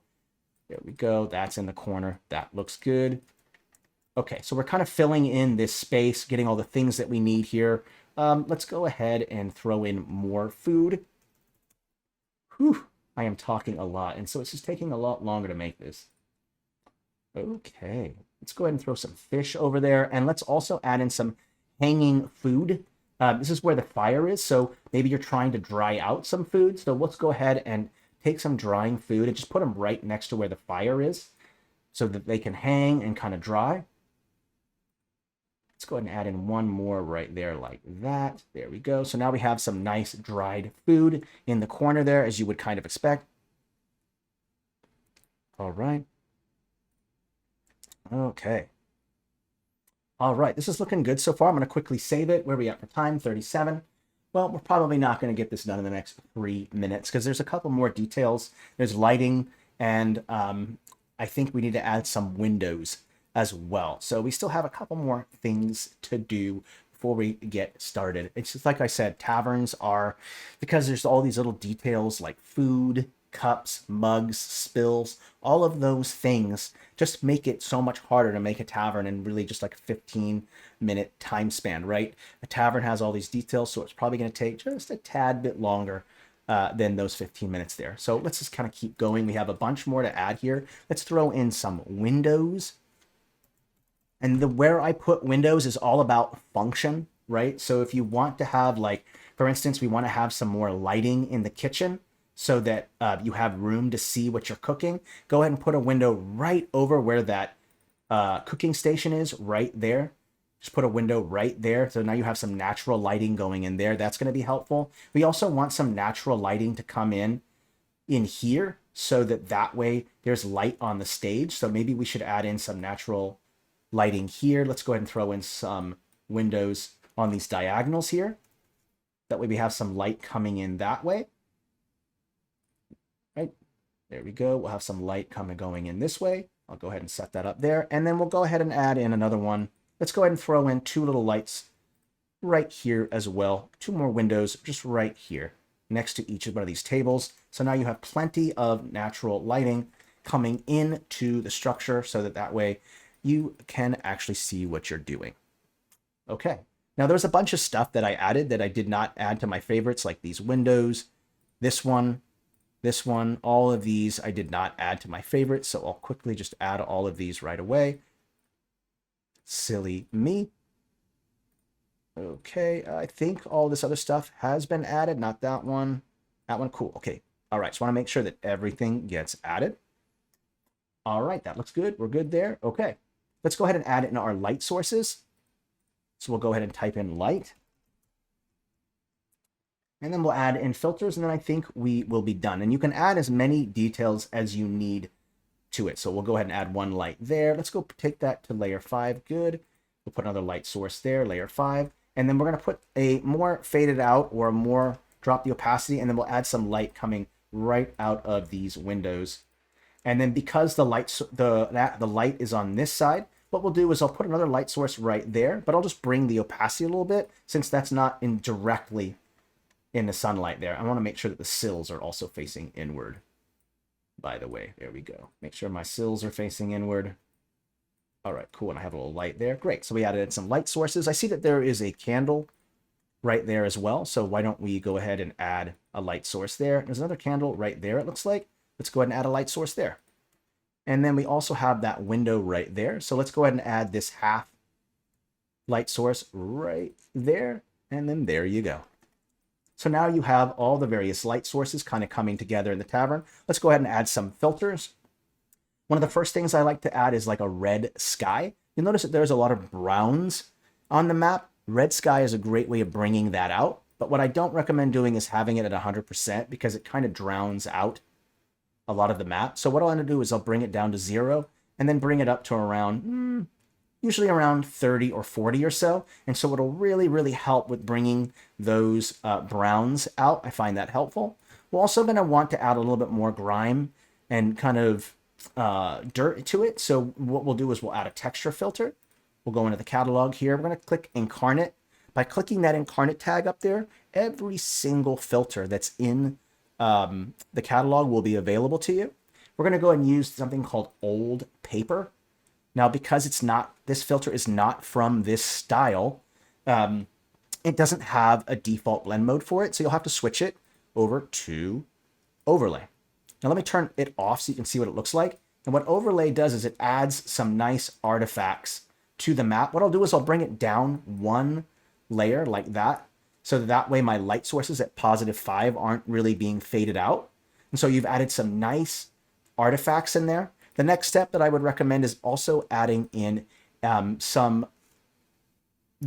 There we go. That's in the corner. That looks good. Okay, so we're kind of filling in this space, getting all the things that we need here. Let's go ahead and throw in more food. Whew. I am talking a lot, and so it's just taking a lot longer to make this. Okay, let's go ahead and throw some fish over there, and let's also add in some hanging food. This is where the fire is, so maybe you're trying to dry out some food. So let's go ahead and take some drying food and just put them right next to where the fire is so that they can hang and kind of dry. Let's go ahead and add in one more right there like that. There we go. So now we have some nice dried food in the corner there, as you would kind of expect. All right. Okay. All right. This is looking good so far. I'm going to quickly save it. Where are we at for time? 37. Well, we're probably not going to get this done in the next 3 minutes because there's a couple more details. There's lighting, and I think we need to add some windows as well. So we still have a couple more things to do before we get started. It's just like I said, taverns are, because there's all these little details like food, cups, mugs, spills, all of those things just make it so much harder to make a tavern in really just like a 15-minute time span, right? A tavern has all these details, so it's probably going to take just a tad bit longer than those 15 minutes there. So let's just kind of keep going. We have a bunch more to add here. Let's throw in some windows. And where I put windows is all about function, right? So if you want to have, like, for instance, we want to have some more lighting in the kitchen so that you have room to see what you're cooking, go ahead and put a window right over where that cooking station is, right there. Just put a window right there. So now you have some natural lighting going in there. That's going to be helpful. We also want some natural lighting to come in here so that way there's light on the stage. So maybe we should add in some natural lighting here. Let's go ahead and throw in some windows on these diagonals here. That way we have some light coming in that way. Right, there we go. We'll have some light going in this way. I'll go ahead and set that up there. And then we'll go ahead and add in another one. Let's go ahead and throw in 2 little lights right here as well. 2 more windows just right here next to each of one of these tables. So now you have plenty of natural lighting coming into the structure so that way you can actually see what you're doing. Okay. Now there's a bunch of stuff that I added that I did not add to my favorites, like these windows, this one, all of these I did not add to my favorites. So I'll quickly just add all of these right away. Silly me. Okay. I think all this other stuff has been added. Not that one. That one. Cool. Okay. All right. So I want to make sure that everything gets added. All right. That looks good. We're good there. Okay. Let's go ahead and add it in our light sources. So we'll go ahead and type in light. And then we'll add in filters, and then I think we will be done. And you can add as many details as you need to it. So we'll go ahead and add one light there. Let's go take that to layer 5. Good. We'll put another light source there, layer 5. And then we're going to put a more faded out or a more drop the opacity, and then we'll add some light coming right out of these windows. And then because the light is on this side, what we'll do is I'll put another light source right there, but I'll just bring the opacity a little bit since that's not directly in the sunlight there. I want to make sure that the sills are also facing inward. By the way, there we go. Make sure my sills are facing inward. All right, cool. And I have a little light there. Great. So we added some light sources. I see that there is a candle right there as well. So why don't we go ahead and add a light source there? There's another candle right there, it looks like. Let's go ahead and add a light source there. And then we also have that window right there. So let's go ahead and add this half light source right there. And then there you go. So now you have all the various light sources kind of coming together in the tavern. Let's go ahead and add some filters. One of the first things I like to add is like a red sky. You'll notice that there's a lot of browns on the map. Red sky is a great way of bringing that out. But what I don't recommend doing is having it at 100% because it kind of drowns out a lot of the map. So what I'll end up do is I'll bring it down to 0 and then bring it up to around, usually around 30 or 40 or so. And so it'll really, really help with bringing those browns out. I find that helpful. We're also going to want to add a little bit more grime and kind of dirt to it. So what we'll do is we'll add a texture filter. We'll go into the catalog here. We're going to click Inkarnate. By clicking that Inkarnate tag up there, every single filter that's in the catalog will be available to you. We're going to go and use something called Old Paper. Now, because this filter is not from this style, it doesn't have a default blend mode for it. So you'll have to switch it over to Overlay. Now let me turn it off so you can see what it looks like. And what Overlay does is it adds some nice artifacts to the map. What I'll do is I'll bring it down one layer like that, so that way my light sources at +5 aren't really being faded out. And so you've added some nice artifacts in there. The next step that I would recommend is also adding in some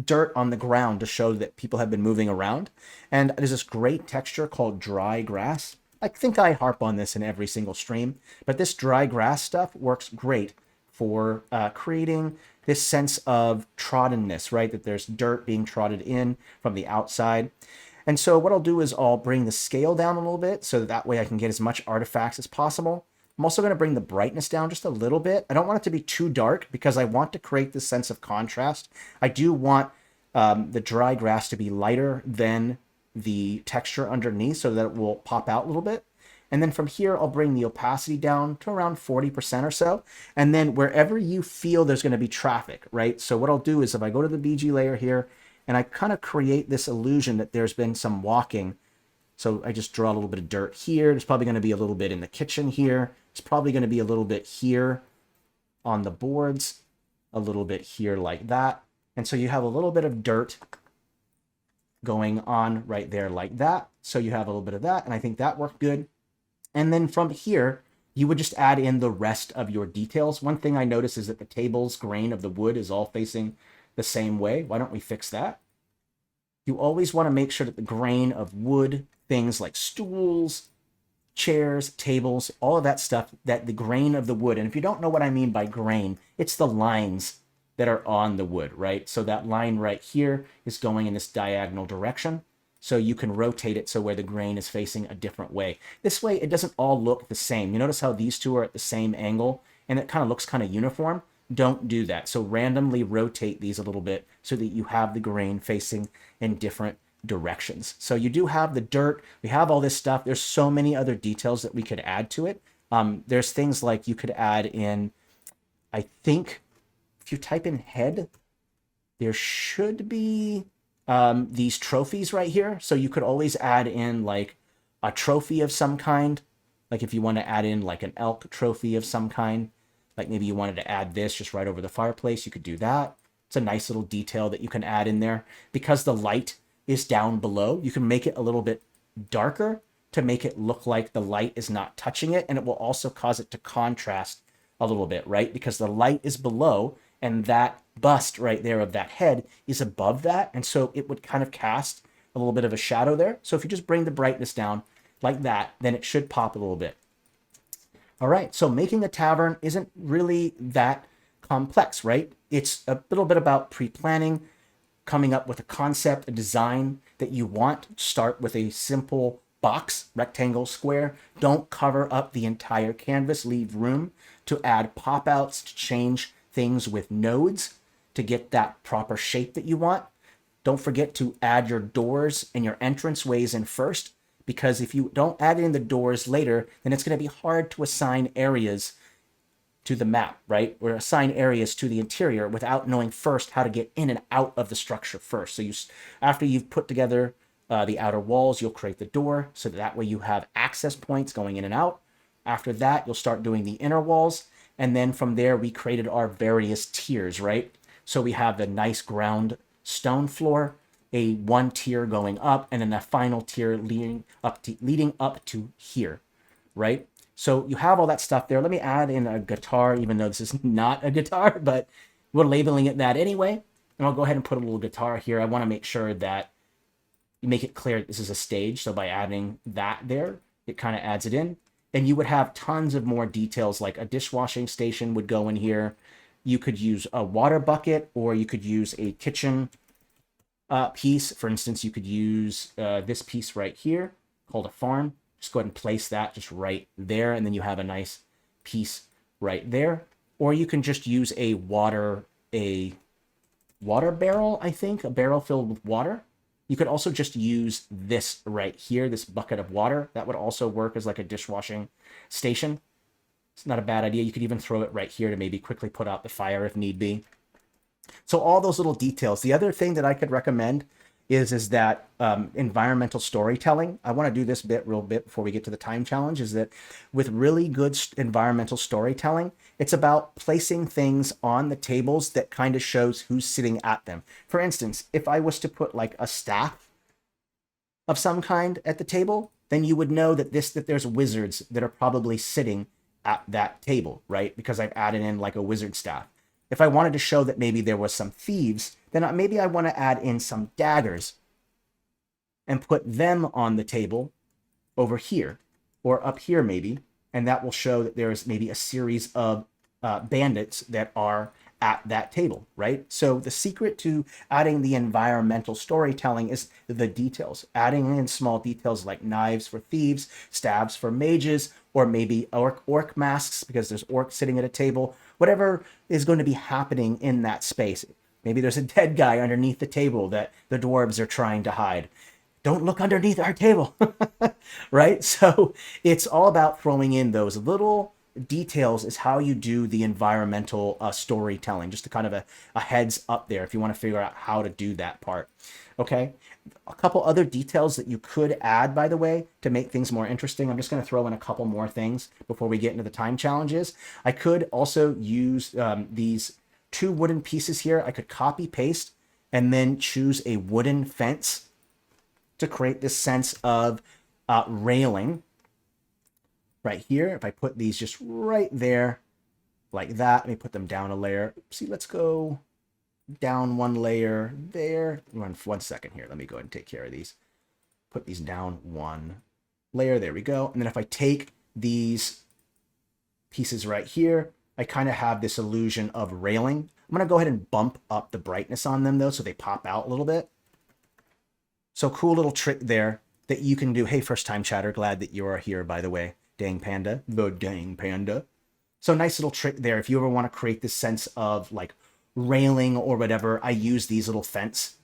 dirt on the ground to show that people have been moving around. And there's this great texture called dry grass. I think I harp on this in every single stream, but this dry grass stuff works great for creating this sense of troddenness, right? That there's dirt being trotted in from the outside. And so what I'll do is I'll bring the scale down a little bit so that way I can get as much artifacts as possible. I'm also going to bring the brightness down just a little bit. I don't want it to be too dark because I want to create this sense of contrast. I do want the dry grass to be lighter than the texture underneath so that it will pop out a little bit. And then from here, I'll bring the opacity down to around 40% or so. And then wherever you feel there's going to be traffic, right? So what I'll do is if I go to the BG layer here and I kind of create this illusion that there's been some walking. So I just draw a little bit of dirt here. There's probably going to be a little bit in the kitchen here. It's probably going to be a little bit here on the boards, a little bit here like that. And so you have a little bit of dirt going on right there like that. So you have a little bit of that, and I think that worked good. And then from here, you would just add in the rest of your details. One thing I noticed is that the table's grain of the wood is all facing the same way. Why don't we fix that? You always want to make sure that the grain of wood, things like stools, chairs, tables, all of that stuff, that the grain of the wood, and if you don't know what I mean by grain, it's the lines that are on the wood, right? So that line right here is going in this diagonal direction. So you can rotate it so where the grain is facing a different way. This way, it doesn't all look the same. You notice how these two are at the same angle and it kind of looks kind of uniform? Don't do that. So randomly rotate these a little bit so that you have the grain facing in different directions. So you do have the dirt. We have all this stuff. There's so many other details that we could add to it. There's things like you could add in, I think, if you type in head, there should be these trophies right here. So you could always add in like a trophy of some kind. Like if you want to add in like an elk trophy of some kind, like maybe you wanted to add this just right over the fireplace, you could do that. It's a nice little detail that you can add in there. Because the light is down below, you can make it a little bit darker to make it look like the light is not touching it. And it will also cause it to contrast a little bit, right? Because the light is below and that bust right there of that head is above that. And so it would kind of cast a little bit of a shadow there. So if you just bring the brightness down like that, then it should pop a little bit. All right, so making a tavern isn't really that complex, right? It's a little bit about pre-planning, coming up with a concept, a design that you want. Start with a simple box, rectangle, square. Don't cover up the entire canvas. Leave room to add pop-outs, to change things with nodes to get that proper shape that you want. Don't forget to add your doors and your entranceways in first, because if you don't add in the doors later, then it's going to be hard to assign areas to the map, right? Or assign areas to the interior without knowing first how to get in and out of the structure first. So after you've put together the outer walls, you'll create the door so that way you have access points going in and out. After that, you'll start doing the inner walls. And then from there, we created our various tiers, right? So we have the nice ground stone floor, a one tier going up, and then a final tier leading up to here, right? So you have all that stuff there. Let me add in a guitar, even though this is not a guitar, but we're labeling it that anyway. And I'll go ahead and put a little guitar here. I want to make sure that you make it clear this is a stage. So by adding that there, it kind of adds it in. And you would have tons of more details, like a dishwashing station would go in here. You could use a water bucket, or you could use a kitchen piece. For instance, you could use this piece right here called a farm. Just go ahead and place that just right there, and then you have a nice piece right there. Or you can just use a water barrel, I think, a barrel filled with water. You could also just use this right here, this bucket of water. That would also work as like a dishwashing station. It's not a bad idea. You could even throw it right here to maybe quickly put out the fire if need be. So all those little details. The other thing that I could recommend is that environmental storytelling. I want to do this real bit before we get to the time challenge, is that with really good environmental storytelling, it's about placing things on the tables that kind of shows who's sitting at them. For instance, if I was to put like a staff of some kind at the table, then you would know that there's wizards that are probably sitting at that table, right? Because I've added in like a wizard staff. If I wanted to show that maybe there was some thieves, then maybe I want to add in some daggers and put them on the table over here or up here maybe. And that will show that there's maybe a series of bandits that are at that table, right? So the secret to adding the environmental storytelling is the details, adding in small details like knives for thieves, stabs for mages, or maybe orc masks because there's orcs sitting at a table, whatever is going to be happening in that space. Maybe there's a dead guy underneath the table that the dwarves are trying to hide. Don't look underneath our table, right? So it's all about throwing in those little details is how you do the environmental storytelling, just to kind of a heads up there if you want to figure out how to do that part. Okay, a couple other details that you could add, by the way, to make things more interesting. I'm just going to throw in a couple more things before we get into the time challenges. I could also use these two wooden pieces here. I could copy paste and then choose a wooden fence to create this sense of railing right here. If I put these just right there like that, let me put them down a layer. See, let's go down one layer there. One second here. Let me go ahead and take care of these. Put these down one layer. There we go. And then if I take these pieces right here, I kind of have this illusion of railing. I'm going to go ahead and bump up the brightness on them though, so they pop out a little bit. So cool little trick there that you can do. Hey, first time chatter. Glad that you are here, by the way. Dang panda. The dang panda. So nice little trick there. If you ever want to create this sense of like railing or whatever, I use these little fence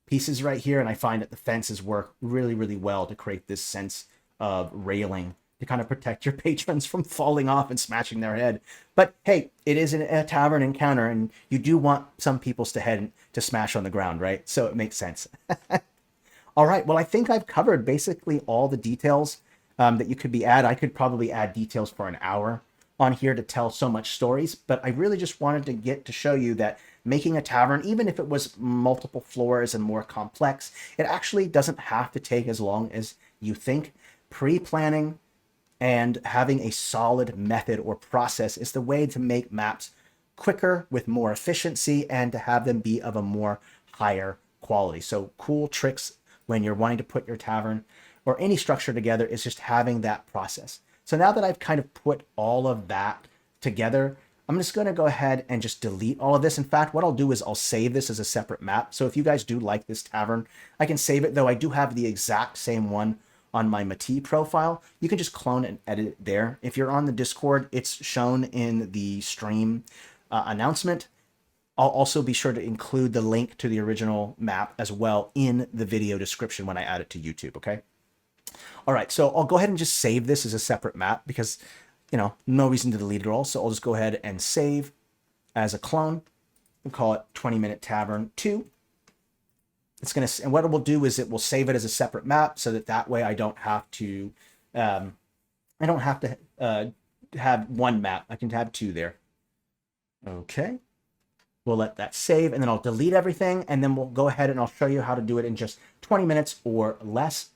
pieces right here, and I find that the fences work really, really well to create this sense of railing to kind of protect your patrons from falling off and smashing their head. But hey, it is a tavern encounter, and you do want some people's head to smash on the ground, right? So it makes sense. All right, well, I think I've covered basically all the details that you could I could probably add details for an hour on here to tell so much stories, but I really just wanted to show you that making a tavern, even if it was multiple floors and more complex, it actually doesn't have to take as long as you think. Pre-planning and having a solid method or process is the way to make maps quicker with more efficiency and to have them be of a more higher quality. So cool tricks when you're wanting to put your tavern or any structure together, is just having that process. So now that I've kind of put all of that together, I'm just going to go ahead and just delete all of this. In fact, what I'll do is I'll save this as a separate map. So if you guys do like this tavern, I can save it, though I do have the exact same one on my Mati profile. You can just clone and edit it there. If you're on the Discord, it's shown in the stream announcement. I'll also be sure to include the link to the original map as well in the video description when I add it to YouTube, okay? All right, so I'll go ahead and just save this as a separate map because, you know, no reason to delete it all. So I'll just go ahead and save as a clone. We'll call it 20-minute Tavern 2. It's going to, and what it will do is it will save it as a separate map so that way I don't have to, have one map. I can have two there. Okay. We'll let that save, and then I'll delete everything, and then we'll go ahead and I'll show you how to do it in just 20 minutes or less.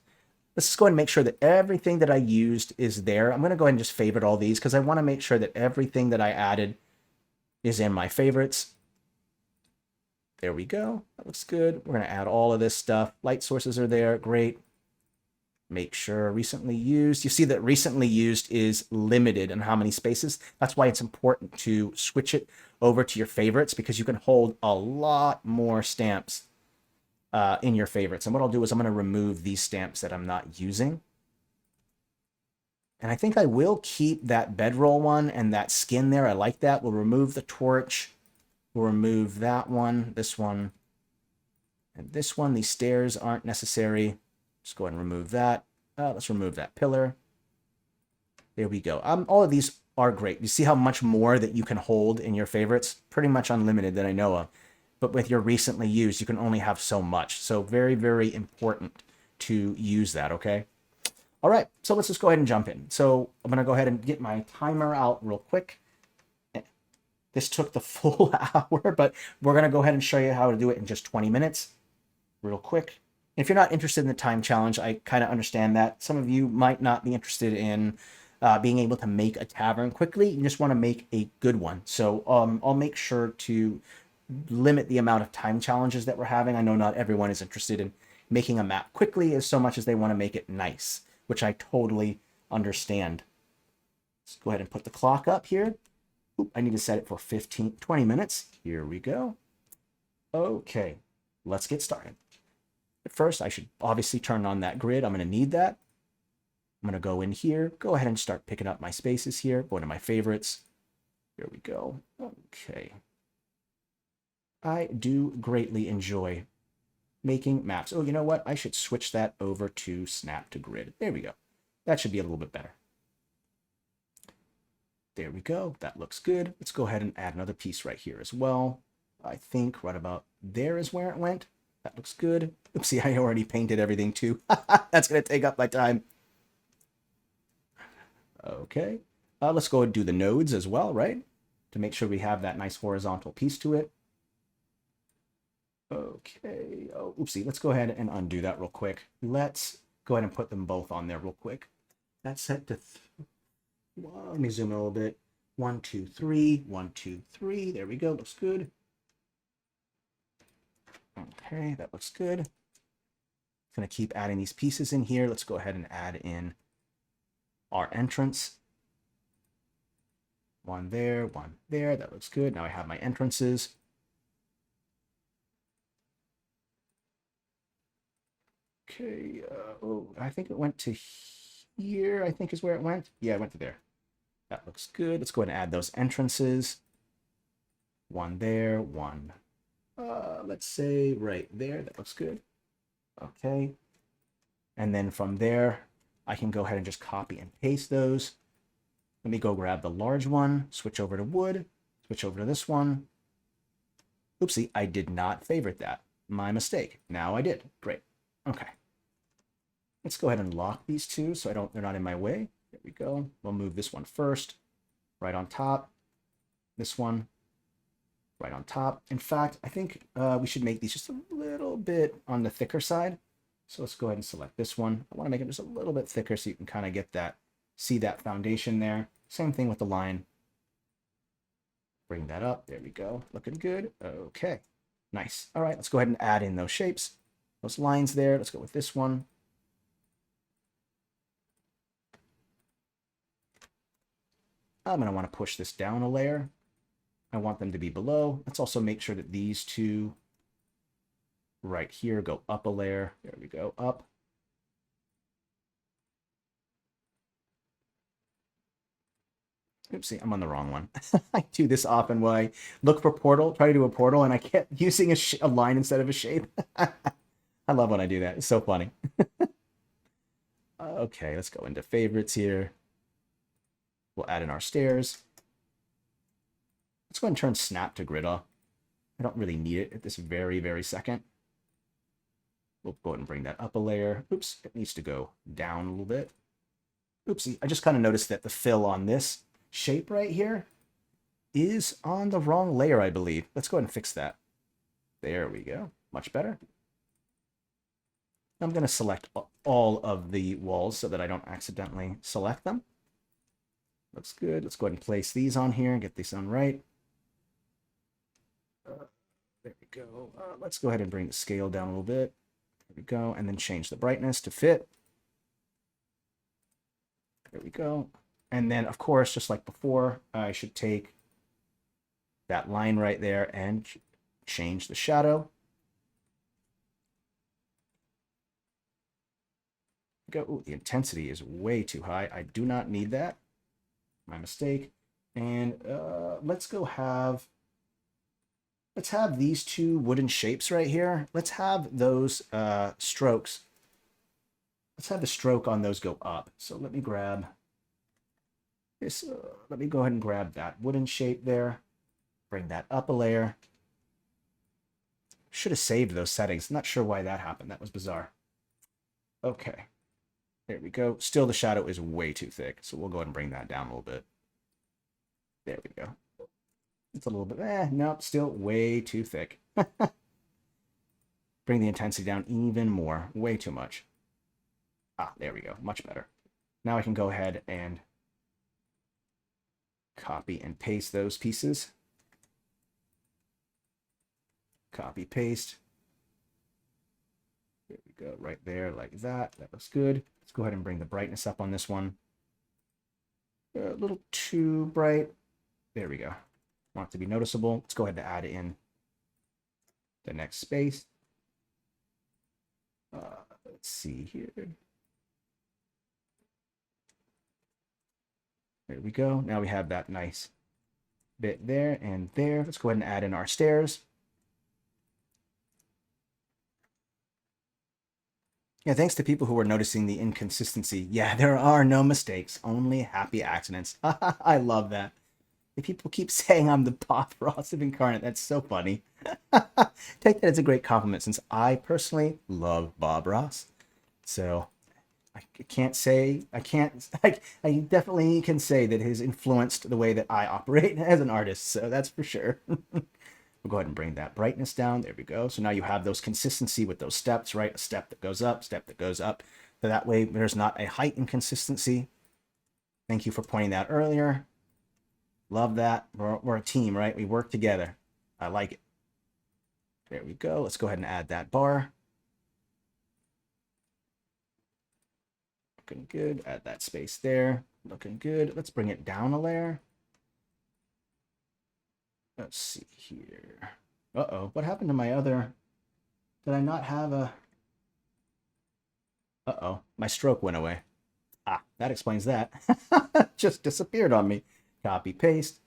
Let's just go ahead and make sure that everything that I used is there. I'm going to go ahead and just favorite all these because I want to make sure that everything that I added is in my favorites. There we go. That looks good. We're going to add all of this stuff. Light sources are there. Great. Make sure recently used. You see that recently used is limited in how many spaces. That's why it's important to switch it over to your favorites because you can hold a lot more stamps in your favorites. And what I'll do is I'm going to remove these stamps that I'm not using. And I think I will keep that bedroll one and that skin there. I like that. We'll remove the torch. We'll remove that one, this one, and this one. These stairs aren't necessary. Just go ahead and remove that. Let's remove that pillar. There we go. All of these are great. You see how much more that you can hold in your favorites? Pretty much unlimited that I know of. But with your recently used, you can only have so much. So very, very important to use that, okay? All right, so let's just go ahead and jump in. So I'm going to go ahead and get my timer out real quick. This took the full hour, but we're going to go ahead and show you how to do it in just 20 minutes real quick. If you're not interested in the time challenge, I kind of understand that. Some of you might not be interested in being able to make a tavern quickly. You just want to make a good one. So I'll make sure to limit the amount of time challenges that we're having. I know not everyone is interested in making a map quickly as so much as they want to make it nice, which I totally understand. Let's go ahead and put the clock up here. Oop, I need to set it for 20 minutes. Here we go. Okay, let's get started. But first, I should obviously turn on that grid. I'm going to need that. I'm going to go in here, go ahead and start picking up my spaces here, go into my favorites. Here we go. Okay. I do greatly enjoy making maps. Oh, you know what? I should switch that over to snap to grid. There we go. That should be a little bit better. There we go. That looks good. Let's go ahead and add another piece right here as well. I think right about there is where it went. That looks good. Oopsie, I already painted everything too. That's going to take up my time. Okay. Let's go and do the nodes as well, right? To make sure we have that nice horizontal piece to it. Okay. Oh, oopsie. Let's go ahead and undo that real quick. Let's go ahead and put them both on there real quick. That's set to... Well, let me zoom in a little bit. 1, 2, 3. 1, 2, 3. There we go. Looks good. Okay, that looks good. Going to keep adding these pieces in here. Let's go ahead and add in our entrance. One there, one there. That looks good. Now I have my entrances. Okay. Oh, I think it went to here, I think is where it went. Yeah, it went to there. That looks good. Let's go ahead and add those entrances. One there, one. Let's say right there. That looks good. Okay. And then from there, I can go ahead and just copy and paste those. Let me go grab the large one, switch over to wood, switch over to this one. Oopsie, I did not favorite that. My mistake. Now I did. Great. Okay. Let's go ahead and lock these two so they're not in my way. There we go. We'll move this one first, right on top. This one, right on top. In fact, I think we should make these just a little bit on the thicker side. So let's go ahead and select this one. I want to make it just a little bit thicker so you can kind of get that, see that foundation there. Same thing with the line. Bring that up. There we go. Looking good. Okay. Nice. All right, let's go ahead and add in those shapes. those lines there. Let's go with this one. I'm going to want to push this down a layer. I want them to be below. Let's also make sure that these two right here go up a layer. There we go, up. Oopsie, I'm on the wrong one. I do this often when I look for portal, try to do a portal, and I kept using a line instead of a shape. I love when I do that. It's so funny. Okay, let's go into favorites here. We'll add in our stairs. Let's go ahead and turn snap to grid off. I don't really need it at this very, very second. We'll go ahead and bring that up a layer. Oops, it needs to go down a little bit. Oopsie, I just kind of noticed that the fill on this shape right here is on the wrong layer, I believe. Let's go ahead and fix that. There we go. Much better. I'm going to select all of the walls so that I don't accidentally select them. Looks good. Let's go ahead and place these on here and get these on right. There we go. Let's go ahead and bring the scale down a little bit. There we go. And then change the brightness to fit. There we go. And then, of course, just like before, I should take that line right there and change the shadow. Go. Ooh, the intensity is way too high. I do not need that. My mistake. And let's have these two wooden shapes right here. Let's have those strokes. Let's have the stroke on those go up. So let me grab this. Let me go ahead and grab that wooden shape there. Bring that up a layer. Should have saved those settings. Not sure why that happened. That was bizarre. Okay. There we go. Still, the shadow is way too thick, so we'll go ahead and bring that down a little bit. There we go. It's a little bit, nope, still way too thick. Bring the intensity down even more. Way too much. Ah, there we go. Much better. Now I can go ahead and copy and paste those pieces. Copy, paste. There we go, right there, like that. That looks good. Let's go ahead and bring the brightness up on this one. A little too bright. There we go. Want it to be noticeable. Let's go ahead and add in the next space. Let's see here. There we go. Now we have that nice bit there and there. Let's go ahead and add in our stairs. Yeah, thanks to people who are noticing the inconsistency. Yeah, there are no mistakes, only happy accidents. I love that. If people keep saying I'm the Bob Ross of Inkarnate, that's so funny. Take that as a great compliment, since I personally love Bob Ross. So I definitely can say that he's influenced the way that I operate as an artist. So that's for sure. We'll go ahead and bring that brightness down. There we go. So now you have those consistency with those steps, right? A step that goes up, step that goes up. So that way there's not a height inconsistency. Thank you for pointing that earlier. Love that. We're a team, right? We work together. I like it. There we go. Let's go ahead and add that bar. Looking good. Add that space there. Looking good. Let's bring it down a layer. Let's see here. Uh-oh. What happened to my other... Did I not have a... Uh-oh. My stroke went away. Ah, that explains that. Just disappeared on me. Copy, paste.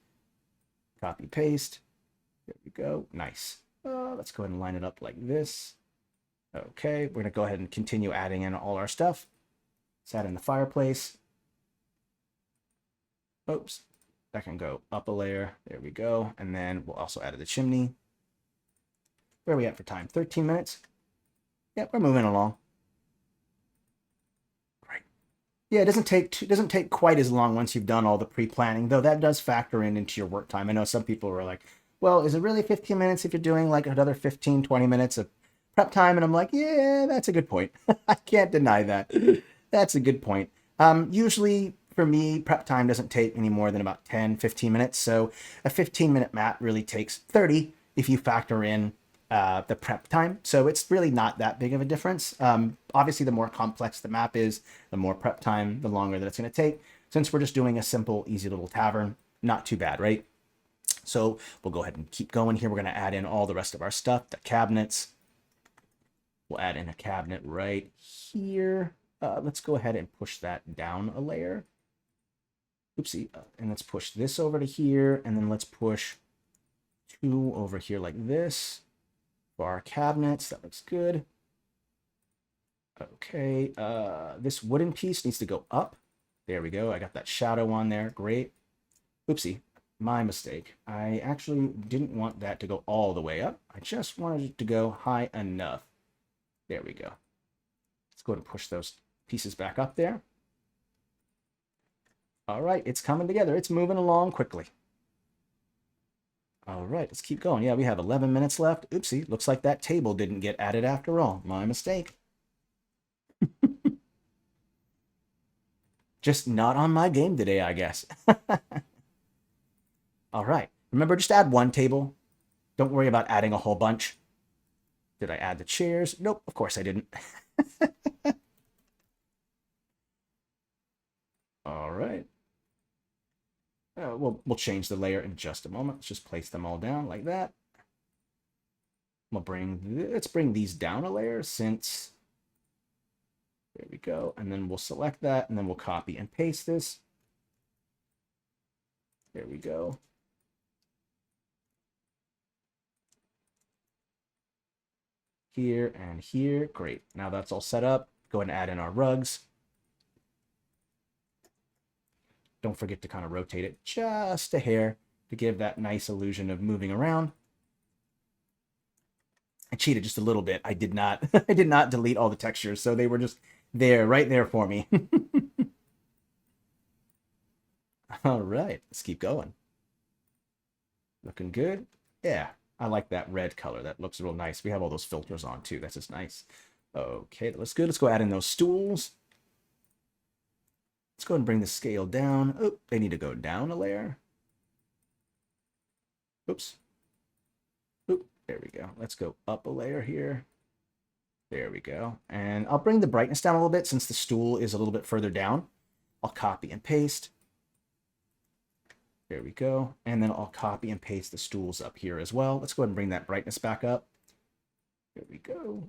Copy, paste. There we go. Nice. Let's go ahead and line it up like this. Okay, we're going to go ahead and continue adding in all our stuff. Let's add in the fireplace. Oops. That can go up a layer. There we go. And then we'll also add the chimney. Where are we at for time? 13 minutes? Yep, we're moving along. Right. Yeah, it doesn't take quite as long once you've done all the pre-planning, though that does factor into your work time. I know some people were like, well, is it really 15 minutes if you're doing like another 15, 20 minutes of prep time? And I'm like, yeah, that's a good point. I can't deny that. That's a good point. Usually, for me, prep time doesn't take any more than about 10, 15 minutes. So a 15-minute map really takes 30 if you factor in the prep time. So it's really not that big of a difference. Obviously, the more complex the map is, the more prep time, the longer that it's going to take. Since we're just doing a simple, easy little tavern, not too bad, right? So we'll go ahead and keep going here. We're going to add in all the rest of our stuff, the cabinets. We'll add in a cabinet right here. Let's go ahead and push that down a layer. Oopsie. And let's push this over to here. And then let's push 2 over here like this for our cabinets. That looks good. Okay. This wooden piece needs to go up. There we go. I got that shadow on there. Great. Oopsie. My mistake. I actually didn't want that to go all the way up. I just wanted it to go high enough. There we go. Let's go and push those pieces back up there. All right, it's coming together. It's moving along quickly. All right, let's keep going. Yeah, we have 11 minutes left. Oopsie, looks like that table didn't get added after all. My mistake. Just not on my game today, I guess. All right, remember, just add 1 table. Don't worry about adding a whole bunch. Did I add the chairs? Nope, of course I didn't. All right. We'll change the layer in just a moment. Let's just place them all down like that. Let's bring these down a layer since, there we go. And then we'll select that and then we'll copy and paste this. There we go. Here and here. Great. Now that's all set up. Go ahead and add in our rugs. Don't forget to kind of rotate it just a hair to give that nice illusion of moving around. I cheated just a little bit. I did not I did not delete all the textures, so they were just there, right there for me. All right, let's keep going. Looking good. Yeah, I like that red color. That looks real nice. We have all those filters on too. That's just nice. Okay, that looks good. Let's go add in those stools. Let's go ahead and bring the scale down. Oh, they need to go down a layer. Oops. Oop, there we go. Let's go up a layer here. There we go. And I'll bring the brightness down a little bit since the stool is a little bit further down. I'll copy and paste. There we go. And then I'll copy and paste the stools up here as well. Let's go ahead and bring that brightness back up. There we go.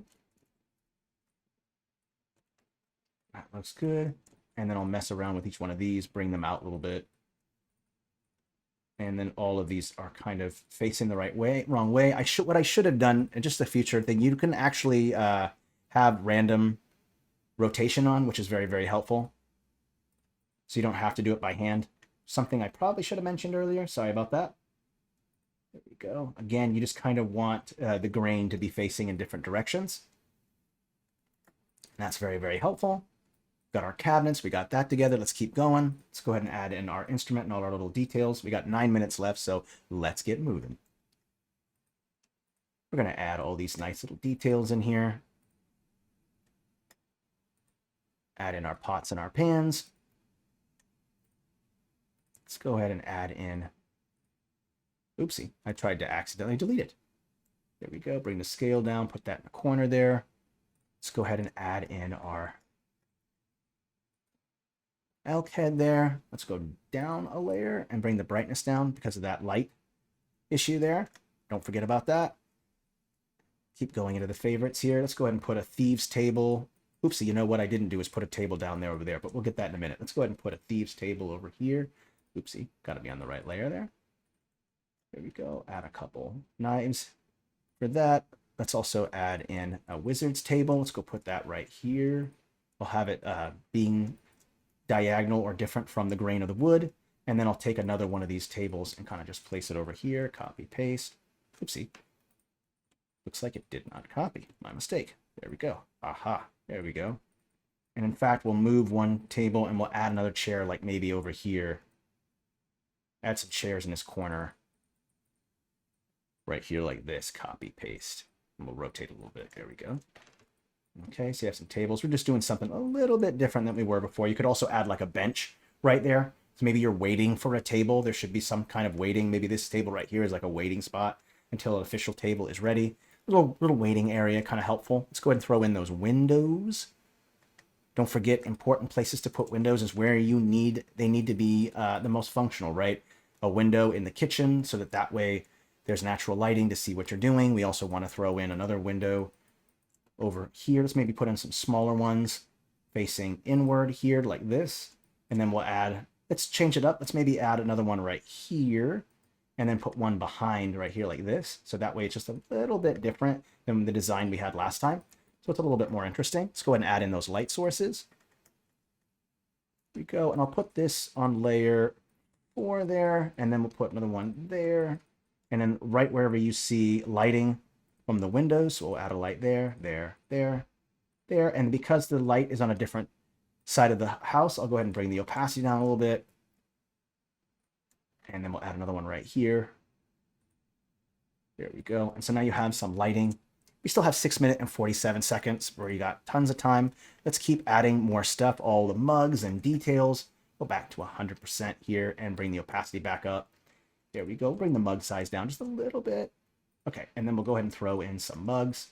That looks good. And then I'll mess around with each one of these, bring them out a little bit. And then all of these are kind of facing the wrong way. What I should have done, and just a future thing, you can actually have random rotation on, which is very, very helpful. So you don't have to do it by hand. Something I probably should have mentioned earlier. Sorry about that. There we go. Again, you just kind of want the grain to be facing in different directions. And that's very, very helpful. Got our cabinets, we got that together. Let's keep going. Let's go ahead and add in our instrument and all our little details. We got 9 minutes left, so let's get moving. We're going to add all these nice little details in here. Add in our pots and our pans. Let's go ahead and add in, oopsie, I tried to accidentally delete it. There we go, bring the scale down, put that in the corner there. Let's go ahead and add in our elk head there. Let's go down a layer and bring the brightness down because of that light issue there. Don't forget about that. Keep going into the favorites here. Let's go ahead and put a thieves table. Oopsie, you know what I didn't do is put a table down there over there, but we'll get that in a minute. Let's go ahead and put a thieves table over here. Oopsie, got to be on the right layer there. There we go. Add a couple knives for that. Let's also add in a wizard's table. Let's go put that right here. We'll have it being diagonal or different from the grain of the wood. And then I'll take another one of these tables and kind of just place it over here. Copy, paste. Oopsie. Looks like it did not copy. My mistake. There we go. Aha. There we go. And in fact, we'll move one table and we'll add another chair, like maybe over here. Add some chairs in this corner. Right here like this. Copy, paste. And we'll rotate a little bit. There we go. Okay, so you have some tables. We're just doing something a little bit different than we were before. You could also add like a bench right there. So maybe you're waiting for a table. There should be some kind of waiting. Maybe this table right here is like a waiting spot until an official table is ready. Little waiting area, kind of helpful. Let's go ahead and throw in those windows. Don't forget, important places to put windows is where they need to be the most functional, right? A window in the kitchen so that way there's natural lighting to see what you're doing. We also want to throw in another window over here. Let's maybe put in some smaller ones facing inward here like this. And then let's change it up. Let's maybe add another one right here and then put one behind right here like this. So that way it's just a little bit different than the design we had last time. So it's a little bit more interesting. Let's go ahead and add in those light sources. Here we go. And I'll put this on layer 4 there. And then we'll put another one there. And then right wherever you see lighting from the windows, we'll add a light there, there, there, there. And because the light is on a different side of the house, I'll go ahead and bring the opacity down a little bit. And then we'll add another one right here. There we go. And so now you have some lighting. We still have 6 minutes and 47 seconds where you got tons of time. Let's keep adding more stuff, all the mugs and details. Go back to 100% here and bring the opacity back up. There we go. Bring the mug size down just a little bit. Okay, and then we'll go ahead and throw in some mugs.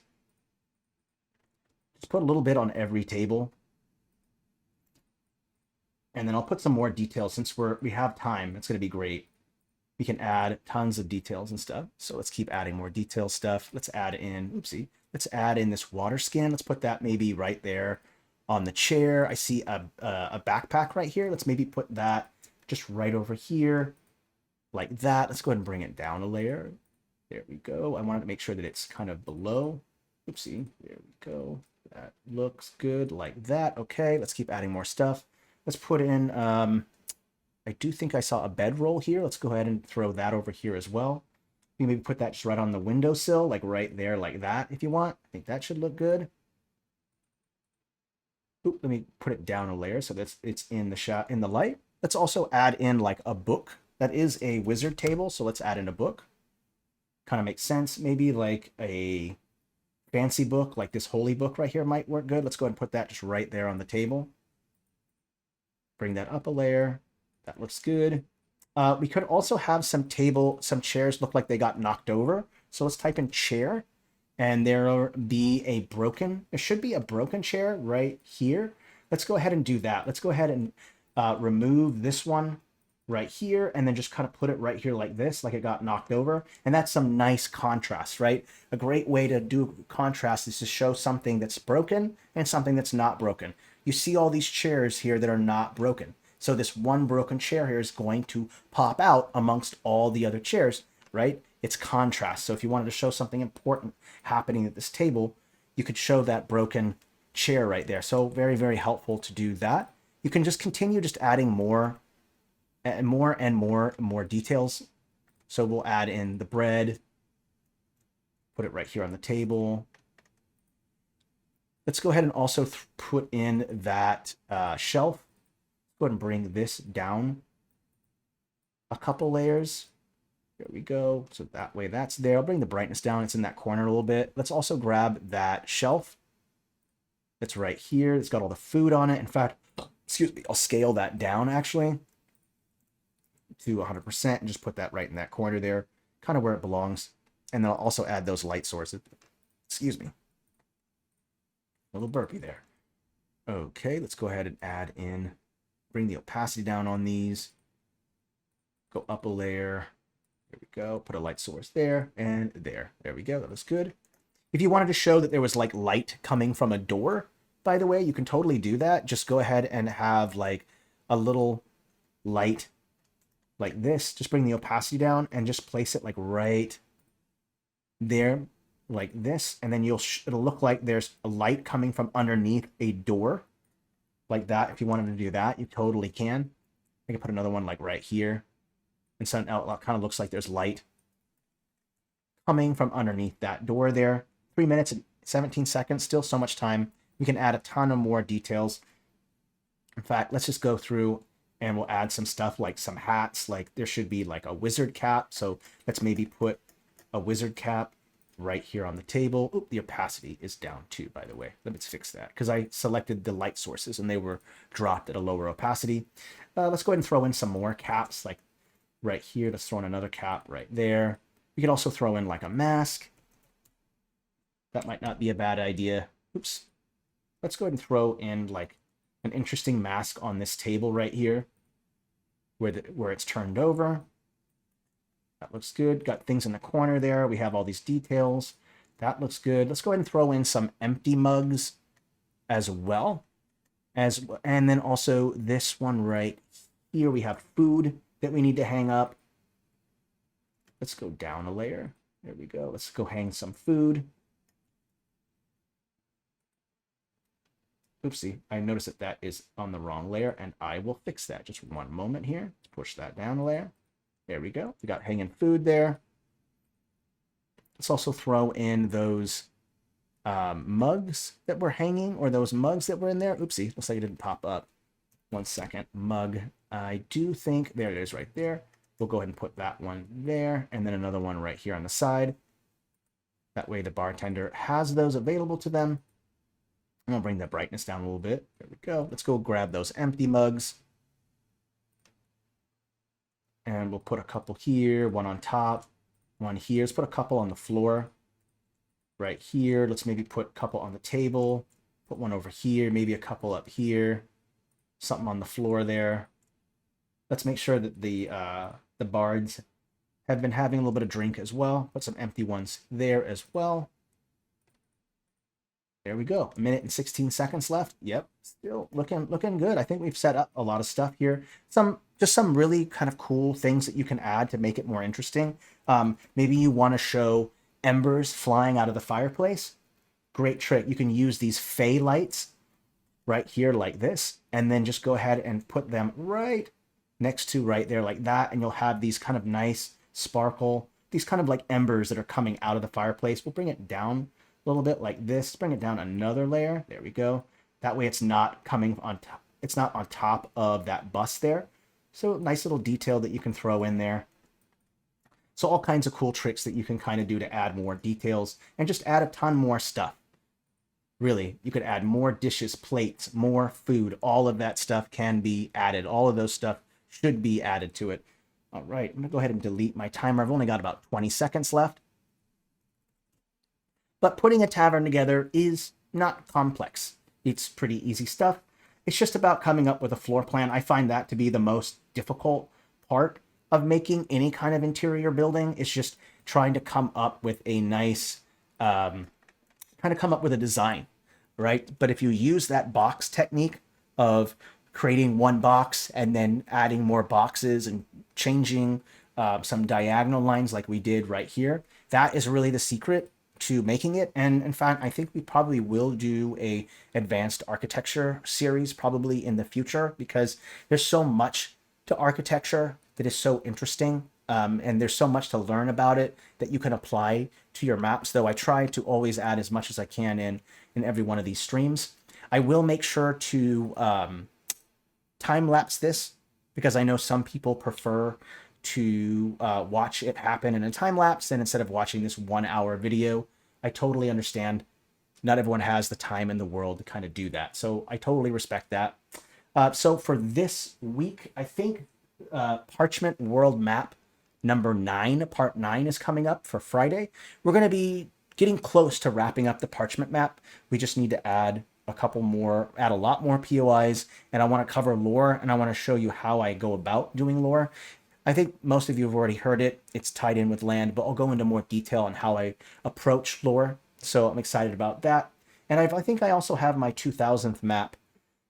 Just put a little bit on every table. And then I'll put some more details since we have time. It's going to be great. We can add tons of details and stuff. So let's keep adding more detail stuff. Let's add in, let's add in this water skin. Let's put that maybe right there on the chair. I see a backpack right here. Let's maybe put that just right over here like that. Let's go ahead and bring it down a layer. There we go. I wanted to make sure that it's kind of below. There we go. That looks good like that. Okay, let's keep adding more stuff. Let's put in, I do think I saw a bedroll here. Let's go ahead and throw that over here as well. You maybe put that just right on the windowsill, like right there, like that, if you want. I think that should look good. Oop, let me put it down a layer so that it's in the light. Let's also add in like a book. That is a wizard table, so let's add in a book. Kind of makes sense. Maybe like a fancy book, like this holy book right here might work good. Let's go ahead and put that just right there on the table. Bring that up a layer. That looks good. We could also have some chairs look like they got knocked over. So let's type in chair, and there should be a broken chair right here. Let's go ahead and do that. Let's go ahead and remove this one right here, and then just kind of put it right here like this, like it got knocked over. And that's some nice contrast, right? A great way to do contrast is to show something that's broken and something that's not broken. You see all these chairs here that are not broken. So this one broken chair here is going to pop out amongst all the other chairs, right? It's contrast. So if you wanted to show something important happening at this table, you could show that broken chair right there. So very, very helpful to do that. You can just continue just adding more and more details. So we'll add in the bread, put it right here on the table. Let's go ahead and also put in that shelf. Go ahead and bring this down a couple layers. There we go. So that way that's there. I'll bring the brightness down. It's in that corner a little bit. Let's also grab that shelf that's right here. It's got all the food on it. In fact, excuse me, I'll scale that down actually to 100% and just put that right in that corner there, kind of where it belongs. And then I'll also add those light sources. Excuse me. A little burpee there. Okay, let's go ahead and add in, bring the opacity down on these. Go up a layer. There we go. Put a light source there and there. There we go. That looks good. If you wanted to show that there was like light coming from a door, by the way, you can totally do that. Just go ahead and have like a little light like this. Just bring the opacity down and just place it like right there, like this. And then it'll look like there's a light coming from underneath a door like that. If you wanted to do that, you totally can. I can put another one like right here. And so now it kind of looks like there's light coming from underneath that door there. 3 minutes and 17 seconds, still so much time. We can add a ton of more details. In fact, let's just go through and we'll add some stuff like some hats. Like there should be like a wizard cap. So let's maybe put a wizard cap right here on the table. Oop, the opacity is down too, by the way. Let's fix that because I selected the light sources and they were dropped at a lower opacity. Let's go ahead and throw in some more caps like right here. Let's throw in another cap right there. We could also throw in like a mask. That might not be a bad idea. Oops. Let's go ahead and throw in like an interesting mask on this table right here where it's turned over. That looks good. Got things in the corner there. We have all these details. That looks good. Let's go ahead and throw in some empty mugs as well. And then also this one right here, we have food that we need to hang up. Let's go down a layer. There we go. Let's go hang some food. Oopsie, I noticed that that is on the wrong layer, and I will fix that. Just one moment here. Let's push that down a layer. There we go. We got hanging food there. Let's also throw in those mugs that were hanging, or those mugs that were in there. Oopsie, looks like it didn't pop up. 1 second. Mug. I do think, there it is right there. We'll go ahead and put that one there, and then another one right here on the side. That way the bartender has those available to them. I'm going to bring the brightness down a little bit. There we go. Let's go grab those empty mugs. And we'll put a couple here, one on top, one here. Let's put a couple on the floor right here. Let's maybe put a couple on the table. Put one over here, maybe a couple up here. Something on the floor there. Let's make sure that the bards have been having a little bit of drink as well. Put some empty ones there as well. There we go. 1 minute and 16 seconds left. Yep, still looking good. I think we've set up a lot of stuff here. Just some really kind of cool things that you can add to make it more interesting. Maybe you want to show embers flying out of the fireplace. Great trick. You can use these fey lights right here like this, and then just go ahead and put them right next to right there like that, and you'll have these kind of nice sparkle, these kind of like embers that are coming out of the fireplace. We'll bring it down a little bit like this, bring it down another layer. There we go. That way it's not coming on top, it's not on top of that bust there. So nice little detail that you can throw in there. So all kinds of cool tricks that you can kind of do to add more details and just add a ton more stuff. Really, you could add more dishes, plates, more food. All of that stuff can be added. All of those stuff should be added to it. All right, I'm gonna go ahead and delete my timer. I've only got about 20 seconds left. But putting a tavern together is not complex. It's pretty easy stuff. It's just about coming up with a floor plan. I find that to be the most difficult part of making any kind of interior building. It's just trying to come up with a nice, kind of come up with a design, right? But if you use that box technique of creating one box and then adding more boxes and changing some diagonal lines like we did right here, that is really the secret to making it. And in fact, I think we probably will do a advanced architecture series probably in the future, because there's so much to architecture that is so interesting. And there's so much to learn about it that you can apply to your maps, though I try to always add as much as I can in every one of these streams. I will make sure to time-lapse this, because I know some people prefer to watch it happen in a time-lapse and instead of watching this 1 hour video. I totally understand. Not everyone has the time in the world to kind of do that. So I totally respect that. So for this week, I think Parchment World Map number 9, part 9 is coming up for Friday. We're going to be getting close to wrapping up the Parchment map. We just need to add a lot more POIs, and I want to cover lore, and I want to show you how I go about doing lore. I think most of you have already heard it. It's tied in with land, but I'll go into more detail on how I approach lore. So I'm excited about that. And I think I also have my 2000th map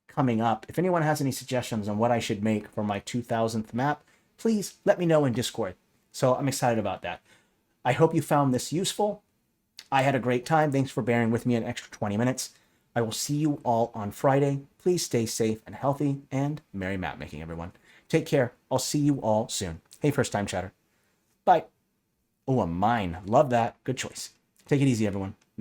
coming up. If anyone has any suggestions on what I should make for my 2000th map, please let me know in Discord. So I'm excited about that. I hope you found this useful. I had a great time. Thanks for bearing with me an extra 20 minutes. I will see you all on Friday. Please stay safe and healthy, and merry map making, everyone. Take care. I'll see you all soon. Hey, first time chatter. Bye. Oh, a mine. Love that. Good choice. Take it easy, everyone.